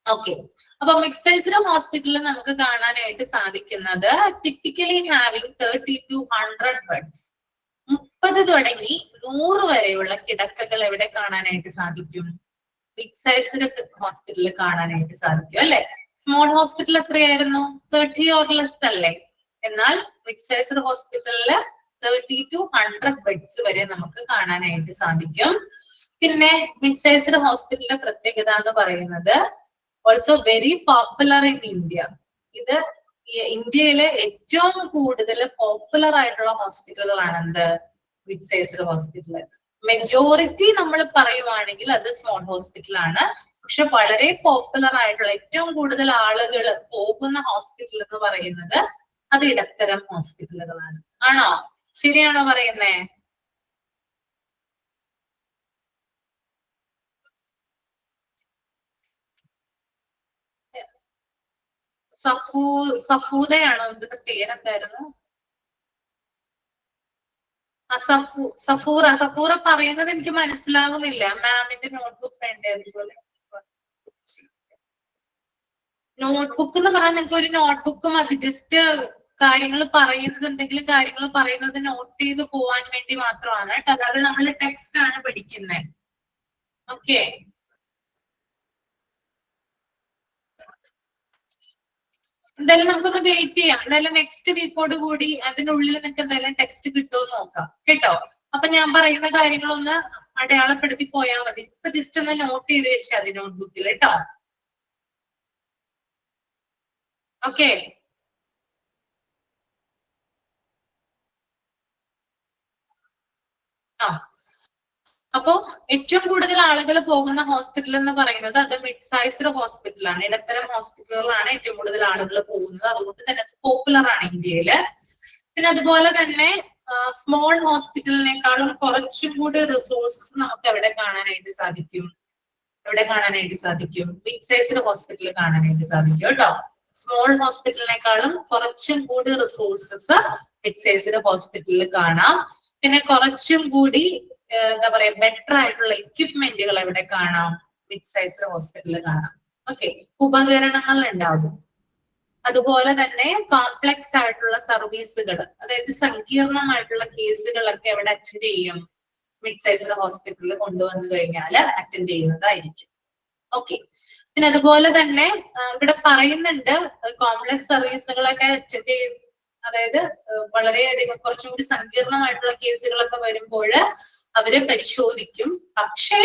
Okay, അപ്പൊ mid sized ഹോസ്പിറ്റലിൽ നമുക്ക് കാണാനായിട്ട് സാധിക്കുന്നത് typically having 30 to 100 beds, 30 തുടങ്ങി 100 വരെയുള്ള കിടക്കകൾ എവിടെ കാണാനായിട്ട് സാധിക്കും? മിഡ് സൈസ്ഡ് ഹോസ്പിറ്റലിൽ കാണാനായിട്ട് സാധിക്കും അല്ലെ. സ്മോൾ ഹോസ്പിറ്റൽ എത്രയായിരുന്നു? 30 or less അല്ലേ. എന്നാൽ മിഡ് സൈസ്ഡ് ഹോസ്പിറ്റലില് 30 to 100 ബെഡ്സ് വരെ നമുക്ക് കാണാനായിട്ട് സാധിക്കും. പിന്നെ മിഡ് സൈസ്ഡ് ഹോസ്പിറ്റലിന്റെ പ്രത്യേകത എന്ന് പറയുന്നത് also very popular in India. ഇത് ഇന്ത്യയിലെ ഏറ്റവും കൂടുതൽ പോപ്പുലർ ആയിട്ടുള്ള ഹോസ്പിറ്റലുകളാണ് എന്ത്? Mid sized hospital. മെജോറിറ്റി നമ്മൾ പറയുവാണെങ്കിൽ അത് സ്മോൾ ഹോസ്പിറ്റൽ ആണ്. പക്ഷെ വളരെ പോപ്പുലർ ആയിട്ടുള്ള ഏറ്റവും കൂടുതൽ ആളുകൾ പോകുന്ന ഹോസ്പിറ്റൽ എന്ന് പറയുന്നത് അത് ഇടത്തരം ഹോസ്പിറ്റലുകളാണ്. ആണോ? ശരിയാണോ പറയുന്നേ? സഫൂദയാണോ? ഇതിന്റെ പേരെന്തായിരുന്നു? സഫൂറ പറയുന്നത് എനിക്ക് മനസ്സിലാവുന്നില്ല. മാമിന്റെ നോട്ട്ബുക്ക് വേണ്ടേ? അതുപോലെ നോട്ട്ബുക്ക് എന്ന് പറയാൻ നിങ്ങൾക്ക് ഒരു നോട്ട്ബുക്ക് മതി. ജസ്റ്റ് കാര്യങ്ങൾ പറയുന്നത്, എന്തെങ്കിലും കാര്യങ്ങൾ പറയുന്നത് നോട്ട് ചെയ്ത് പോവാൻ വേണ്ടി മാത്രമാണ് കേട്ടോ. അല്ലാതെ നമ്മൾ ടെക്സ്റ്റ് ആണ് പഠിക്കുന്നത്. ഓക്കെ, എന്തായാലും നമുക്കൊന്ന് വെയിറ്റ് ചെയ്യാം. എന്തായാലും നെക്സ്റ്റ് വീക്കോട് കൂടി അതിനുള്ളിൽ നിങ്ങൾക്ക് എന്തായാലും ടെക്സ്റ്റ് കിട്ടുമെന്ന് നോക്കാം കേട്ടോ. അപ്പൊ ഞാൻ പറയുന്ന കാര്യങ്ങളൊന്ന് അടയാളപ്പെടുത്തി പോയാൽ മതി. ഇപ്പൊ ജസ്റ്റ് ഒന്ന് നോട്ട് ചെയ്ത് വെച്ചാൽ മതി നോട്ട്ബുക്കിൽ കേട്ടോ. ഓക്കെ, ആ അപ്പോ ഏറ്റവും കൂടുതൽ ആളുകൾ പോകുന്ന ഹോസ്പിറ്റൽ എന്ന് പറയുന്നത് അത് മിഡ് സൈസ്ഡ് ഹോസ്പിറ്റലാണ്. ഇടത്തരം ഹോസ്പിറ്റലുകളാണ് ഏറ്റവും കൂടുതൽ ആളുകൾ പോകുന്നത്. അതുകൊണ്ട് തന്നെ അത് പോപ്പുലർ ആണ് ഇന്ത്യയില്. പിന്നെ അതുപോലെ തന്നെ സ്മോൾ ഹോസ്പിറ്റലിനേക്കാളും കുറച്ചും കൂടി റിസോഴ്സസ് നമുക്ക് എവിടെ കാണാനായിട്ട് സാധിക്കും? മിഡ് സൈസ്ഡ് ഹോസ്പിറ്റലിൽ കാണാനായിട്ട് സാധിക്കും കേട്ടോ. സ്മോൾ ഹോസ്പിറ്റലിനേക്കാളും കുറച്ചും കൂടി റിസോഴ്സസ് മിഡ് സൈസ്ഡ് ഹോസ്പിറ്റലിൽ കാണാം. പിന്നെ കുറച്ചും കൂടി എന്താ പറയാ ബെറ്റർ ആയിട്ടുള്ള എക്യുപ്മെന്റുകൾ എവിടെ കാണാം? മിഡ് സൈസ്ഡ് ഹോസ്പിറ്റലിൽ കാണാം. ഓക്കെ, ഉപകരണങ്ങൾ ഉണ്ടാകും. അതുപോലെ തന്നെ കോംപ്ലക്സ് ആയിട്ടുള്ള സർവീസുകൾ, അതായത് സങ്കീർണമായിട്ടുള്ള കേസുകളൊക്കെ എവിടെ അറ്റൻഡ് ചെയ്യും? മിഡ് സൈസ്ഡ് ഹോസ്പിറ്റലിൽ കൊണ്ടുവന്നു കഴിഞ്ഞാൽ അറ്റൻഡ് ചെയ്യുന്നതായിരിക്കും. ഓക്കെ, പിന്നെ അതുപോലെ തന്നെ ഇവിടെ പറയുന്നുണ്ട് കോംപ്ലക്സ് സർവീസുകളൊക്കെ അറ്റൻഡ് ചെയ്യും. അതായത് വളരെയധികം കുറച്ചും കൂടി സങ്കീർണമായിട്ടുള്ള കേസുകളൊക്കെ വരുമ്പോൾ അവരെ പരിശോധിക്കും. പക്ഷേ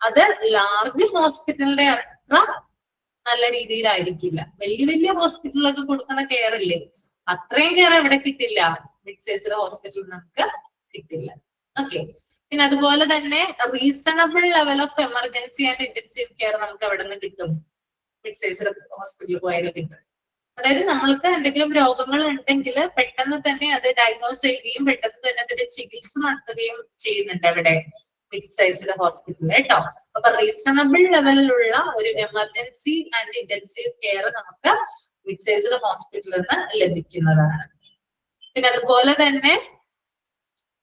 അത് ലാർജ് ഹോസ്പിറ്റലിന്റെ അത്ര നല്ല രീതിയിലായിരിക്കില്ല. വലിയ വലിയ ഹോസ്പിറ്റലിലൊക്കെ കൊടുക്കുന്ന കെയർ ഇല്ലേ, അത്രയും കെയർ എവിടെ കിട്ടില്ല? മിഡ് സൈസ്ഡ് ഹോസ്പിറ്റലിൽ നമുക്ക് കിട്ടില്ല. ഓക്കെ, പിന്നെ അതുപോലെ തന്നെ reasonable level of emergency and intensive care നമുക്ക് എവിടെ നിന്ന് കിട്ടും? മിഡ് സൈസ്ഡ് ഹോസ്പിറ്റലിൽ പോയാൽ കിട്ടും. അതായത് നമ്മൾക്ക് എന്തെങ്കിലും രോഗങ്ങൾ ഉണ്ടെങ്കിൽ പെട്ടെന്ന് തന്നെ അത് ഡയഗ്നോസ് ചെയ്യുകയും പെട്ടെന്ന് തന്നെ അതിന്റെ ചികിത്സ നടത്തുകയും ചെയ്യുന്നുണ്ട് അവിടെ മിഡ് സൈസ്ഡ് ഹോസ്പിറ്റലിൽ കേട്ടോ. അപ്പൊ റീസണബിൾ ലെവലിലുള്ള ഒരു എമർജൻസി ആൻഡ് ഇന്റൻസീവ് കെയർ നമുക്ക് മിഡ് സൈസ്ഡ് ഹോസ്പിറ്റലിൽ നിന്ന് ലഭിക്കുന്നതാണ്. പിന്നെ അതുപോലെ തന്നെ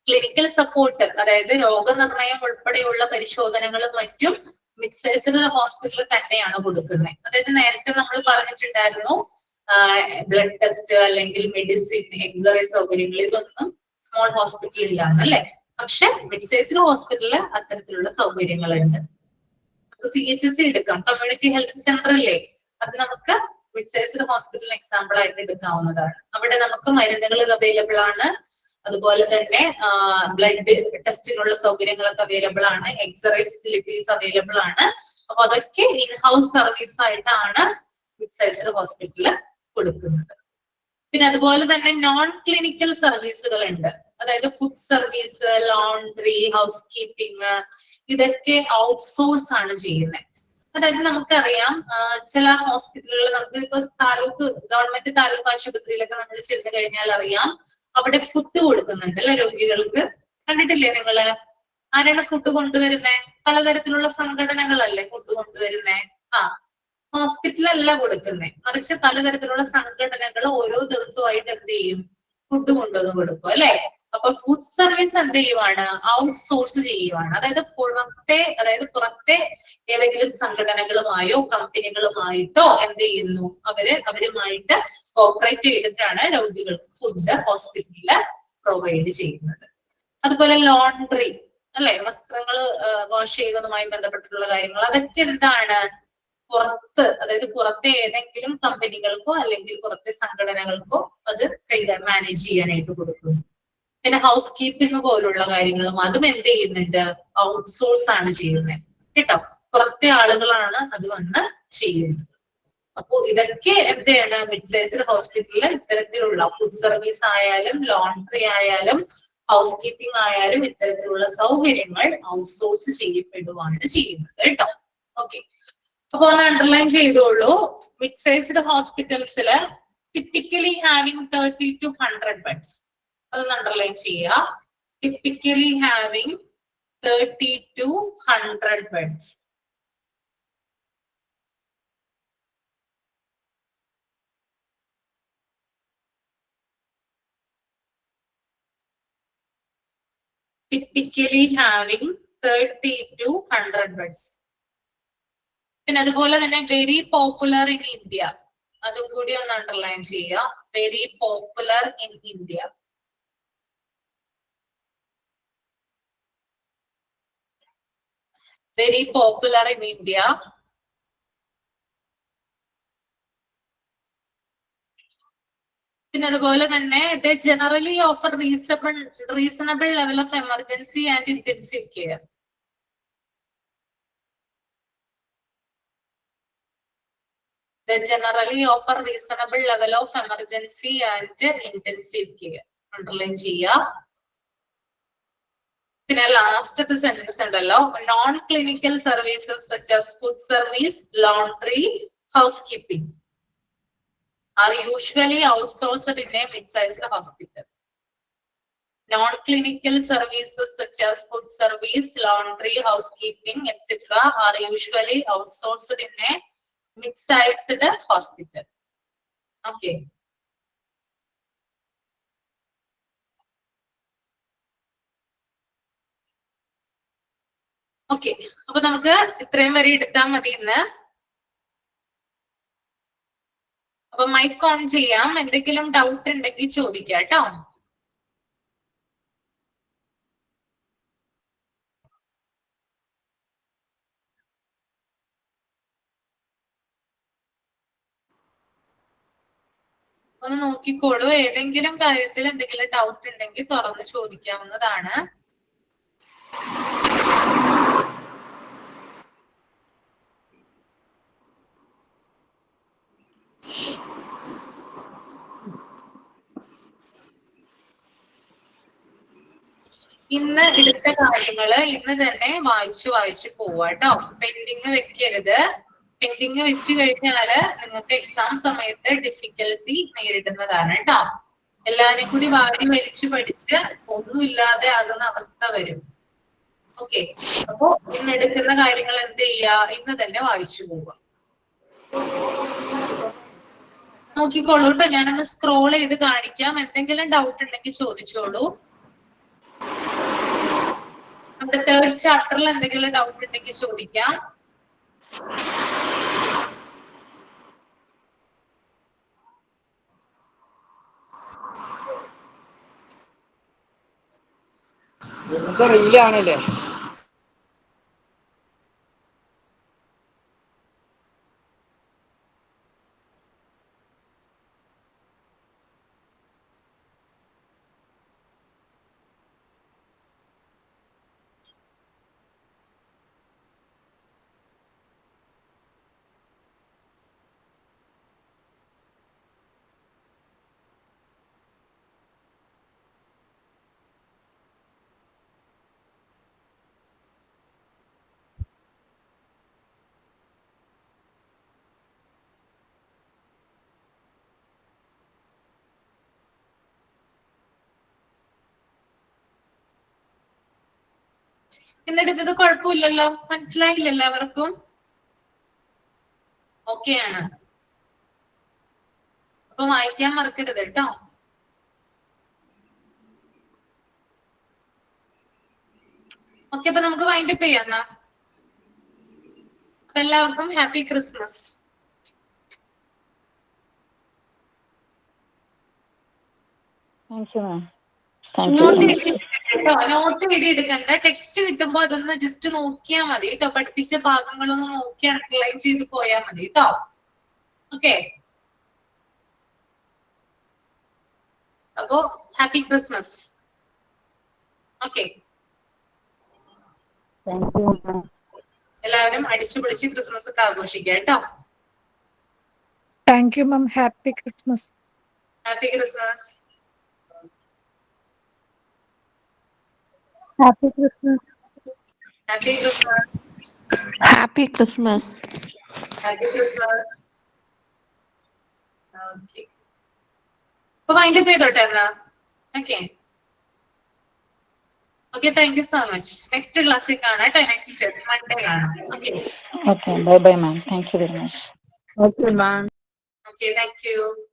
ക്ലിനിക്കൽ സപ്പോർട്ട്, അതായത് രോഗനിർണയം ഉൾപ്പെടെയുള്ള പരിശോധനകളും മറ്റും മിഡ് സൈസ്ഡ് ഹോസ്പിറ്റലിൽ തന്നെയാണ് കൊടുക്കുന്നത്. അതായത് നേരത്തെ നമ്മൾ പറഞ്ഞിട്ടുണ്ടായിരുന്നു ബ്ലഡ് ടെസ്റ്റ് അല്ലെങ്കിൽ മെഡിസിൻ, എക്സ്റേ സൗകര്യങ്ങൾ ഇതൊന്നും സ്മോൾ ഹോസ്പിറ്റലിൽ ഇല്ലാന്ന് അല്ലെ. പക്ഷെ മിഡ് സൈസ്ഡ് ഹോസ്പിറ്റലിൽ അത്തരത്തിലുള്ള സൗകര്യങ്ങളുണ്ട്. നമുക്ക് CHC എടുക്കാം, കമ്മ്യൂണിറ്റി ഹെൽത്ത് സെന്റർ അല്ലേ, അത് നമുക്ക് മിഡ് സൈസ്ഡ് ഹോസ്പിറ്റൽ എക്സാമ്പിൾ ആയിട്ട് എടുക്കാവുന്നതാണ്. അവിടെ നമുക്ക് മരുന്നുകൾ അവൈലബിൾ ആണ്. അതുപോലെ തന്നെ ബ്ലഡ് ടെസ്റ്റിനുള്ള സൗകര്യങ്ങളൊക്കെ അവൈലബിൾ ആണ്. എക്സ്റേ ഫെസിലിറ്റീസ് അവൈലബിൾ ആണ്. അപ്പൊ അതൊക്കെ ഇൻഹൗസ് സർവീസ് ആയിട്ടാണ് മിഡ് സൈസ്ഡ് ഹോസ്പിറ്റലിൽ കൊടുക്കുന്നത്. പിന്നെ അതുപോലെ തന്നെ നോൺ ക്ലിനിക്കൽ സർവീസുകൾ ഉണ്ട്. അതായത് food service, laundry, house keeping, ഇതൊക്കെ ഔട്ട്സോഴ്സ് ആണ് ചെയ്യുന്നത്. അതായത് നമുക്കറിയാം ചില ഹോസ്പിറ്റലുകൾ നമുക്ക് ഇപ്പൊ ഗവൺമെന്റ് താലൂക്ക് ആശുപത്രിയിലൊക്കെ നമ്മൾ ചെന്ന് കഴിഞ്ഞാൽ അറിയാം അവിടെ ഫുഡ് കൊടുക്കുന്നുണ്ട് അല്ലെ രോഗികൾക്ക്. കണ്ടിട്ടില്ലേ നിങ്ങള്? ആരാണ് ഫുഡ് കൊണ്ടുവരുന്നേ? പലതരത്തിലുള്ള സംഘടനകളല്ലേ ഫുഡ് കൊണ്ടുവരുന്നേ? ആ, ഹോസ്പിറ്റലല്ല കൊടുക്കുന്നേ, മറിച്ച് പലതരത്തിലുള്ള സംഘടനകൾ ഓരോ ദിവസമായിട്ട് എന്ത് ചെയ്യും? ഫുഡ് കൊണ്ടുവന്ന് കൊടുക്കും അല്ലെ? അപ്പൊ ഫുഡ് സർവീസ് എന്ത് ചെയ്യുവാണ്? ഔട്ട്സോഴ്സ് ചെയ്യുവാണ്. അതായത് പുറത്തെ ഏതെങ്കിലും സംഘടനകളുമായോ കമ്പനികളുമായിട്ടോ എന്ത് ചെയ്യുന്നു? അവരുമായിട്ട് കോപ്പറേറ്റ് ചെയ്തിട്ടാണ് രോഗികൾക്ക് ഫുഡ് ഹോസ്പിറ്റലിൽ പ്രൊവൈഡ് ചെയ്യുന്നത്. അതുപോലെ ലോണ്ടറി അല്ലെ, വസ്ത്രങ്ങൾ വാഷ് ചെയ്യുന്നതുമായി ബന്ധപ്പെട്ടിട്ടുള്ള കാര്യങ്ങൾ, അതൊക്കെ എന്താണ്? അതായത് പുറത്തെ ഏതെങ്കിലും കമ്പനികൾക്കോ അല്ലെങ്കിൽ പുറത്തെ സംഘടനകൾക്കോ അത് മാനേജ് ചെയ്യാനായിട്ട് കൊടുക്കുന്നു. പിന്നെ ഹൗസ് കീപ്പിംഗ് പോലുള്ള കാര്യങ്ങളും അതും എന്ത് ചെയ്യുന്നുണ്ട്? ഔട്ട്സോഴ്സ് ആണ് ചെയ്യുന്നത് കേട്ടോ. പുറത്തെ ആളുകളാണ് അത് വന്ന് ചെയ്യുന്നത്. അപ്പോ ഇതൊക്കെ എന്താണ്? മിഡ് സൈസ്ഡ് ഹോസ്പിറ്റലിൽ ഇത്തരത്തിലുള്ള ഫുഡ് സർവീസ് ആയാലും ലോണ്ടറി ആയാലും ഹൗസ് കീപ്പിംഗ് ആയാലും ഇത്തരത്തിലുള്ള സൗകര്യങ്ങൾ ഔട്ട്സോഴ്സ് ചെയ്യപ്പെടുവാണ് ചെയ്യുന്നത് കേട്ടോ. ഓക്കെ, അപ്പൊ ഒന്ന് അണ്ടർലൈൻ ചെയ്തോളൂ. മിഡ് സൈസ്ഡ് ഹോസ്പിറ്റൽസില് ടിപ്പിക്കലി ഹാവിംഗ് 30 to 100 ബെഡ്സ്. അതൊന്ന് അണ്ടർലൈൻ ചെയ്യുക. Typically having 30 to 100 beds. typically having 30 to 100 beds. പിന്നെ അതുപോലെ തന്നെ വെരി പോപ്പുലർ ഇൻ ഇന്ത്യ, അതും കൂടി ഒന്ന് അണ്ടർലൈൻ ചെയ്യുക. Very popular in India. Very popular in India. പിന്നെ അതുപോലെ തന്നെ they generally offer reasonable level of emergency and intensive care. They generally offer reasonable level of emergency and intensive care. Underline ചെയ്യുക. പിന്നെ ലാസ്റ്റത്തെ സെന്റൻസ് ഉണ്ടല്ലോ, non clinical services such as food service, laundry, house keeping are usually outsourced in a mid-sized hospital. Non-clinical services such as food service, laundry, housekeeping, etc. are usually outsourced in a mid-sized hospital. Okay. Okay. അപ്പൊ നമുക്ക് ഇത്രയും വരെ എടുത്താൽ മതി ഇന്ന്. അപ്പൊ mic on ചെയ്യാം. എന്തെങ്കിലും ഡൗട്ട് ഉണ്ടെങ്കിൽ ചോദിക്കാം കേട്ടോ. ഒന്ന് നോക്കിക്കോളൂ. ഏതെങ്കിലും കാര്യത്തിൽ എന്തെങ്കിലും ഡൗട്ട് ഉണ്ടെങ്കിൽ തുറന്ന് ചോദിക്കാവുന്നതാണ്. ഇന്ന് എടുത്ത കാര്യങ്ങള് ഇന്ന് തന്നെ വായിച്ചു പോവാട്ടോ. പെൻഡിങ് വെക്കരുത്. പെൻഡിങ് വെച്ച് കഴിഞ്ഞാല് നിങ്ങൾക്ക് എക്സാം സമയത്ത് ഡിഫിക്കൽറ്റി നേരിടുന്നതാണ് കേട്ടോ. എല്ലാരും കൂടി വാരി വലിച്ചു പഠിച്ച് ഒന്നുമില്ലാതെ ആകുന്ന അവസ്ഥ വരും. ഓക്കെ, അപ്പോ ഇന്ന് എടുക്കുന്ന കാര്യങ്ങൾ എന്ത് ചെയ്യാ? ഇന്ന് തന്നെ വായിച്ചു പോവുക. നോക്കിക്കോളൂ കേട്ടോ. ഞാനൊന്ന് സ്ക്രോൾ ചെയ്ത് കാണിക്കാം. എന്തെങ്കിലും ഡൗട്ട് ഉണ്ടെങ്കിൽ ചോദിച്ചോളൂ. നമ്മുടെ തേർഡ് ചാപ്റ്ററിൽ എന്തെങ്കിലും ഡൗട്ട് ഉണ്ടെങ്കിൽ ചോദിക്കാം. റീലാണല്ലേ? എന്നിട്ട് ഇത് കുഴപ്പമില്ലല്ലോ, മനസ്സിലായില്ല എല്ലാവർക്കും? ഓക്കെ ആണ്. അപ്പൊ വായിക്കാൻ മറക്കരുത് കേട്ടോ. ഓക്കെ, അപ്പൊ നമുക്ക് വൈൻഡപ്പ് ചെയ്യാം എന്നാ. അപ്പൊ എല്ലാവർക്കും ഹാപ്പി ക്രിസ്മസ്. നോട്ട് എഴുതിയെടുക്കണ്ട, ടെക്സ്റ്റ് കിട്ടുമ്പോ അതൊന്ന് ജസ്റ്റ് നോക്കിയാൽ മതി കേട്ടോ. പഠിപ്പിച്ച ഭാഗങ്ങളൊന്ന് നോക്കി അണ്ടർലൈൻ ചെയ്ത് പോയാൽ മതി കേട്ടോ. ഓക്കെ, അപ്പോ ഹാപ്പി ക്രിസ്മസ്. ഓക്കെ, എല്ലാവരും അടിച്ചു പൊളിച്ച് ക്രിസ്മസ് ഒക്കെ ആഘോഷിക്കുക കേട്ടോ. Thank you ma'am. Happy Christmas. Happy Christmas. Happy Christmas. Happy Christmas. Happy Christmas. Happy Christmas. Okay, അപ്പൊ വൈൻഡപ്പ് ചെയ്തോട്ടെ എന്നാ. Okay okay, thank you so much. Next ക്ലാസ്സിൽ കാണാം കേട്ടോ. നെക്സ്റ്റ് മൺഡേ കാണാം. Okay Okay, bye bye ma'am. Thank you very much. Okay, ma'am. Okay, thank you.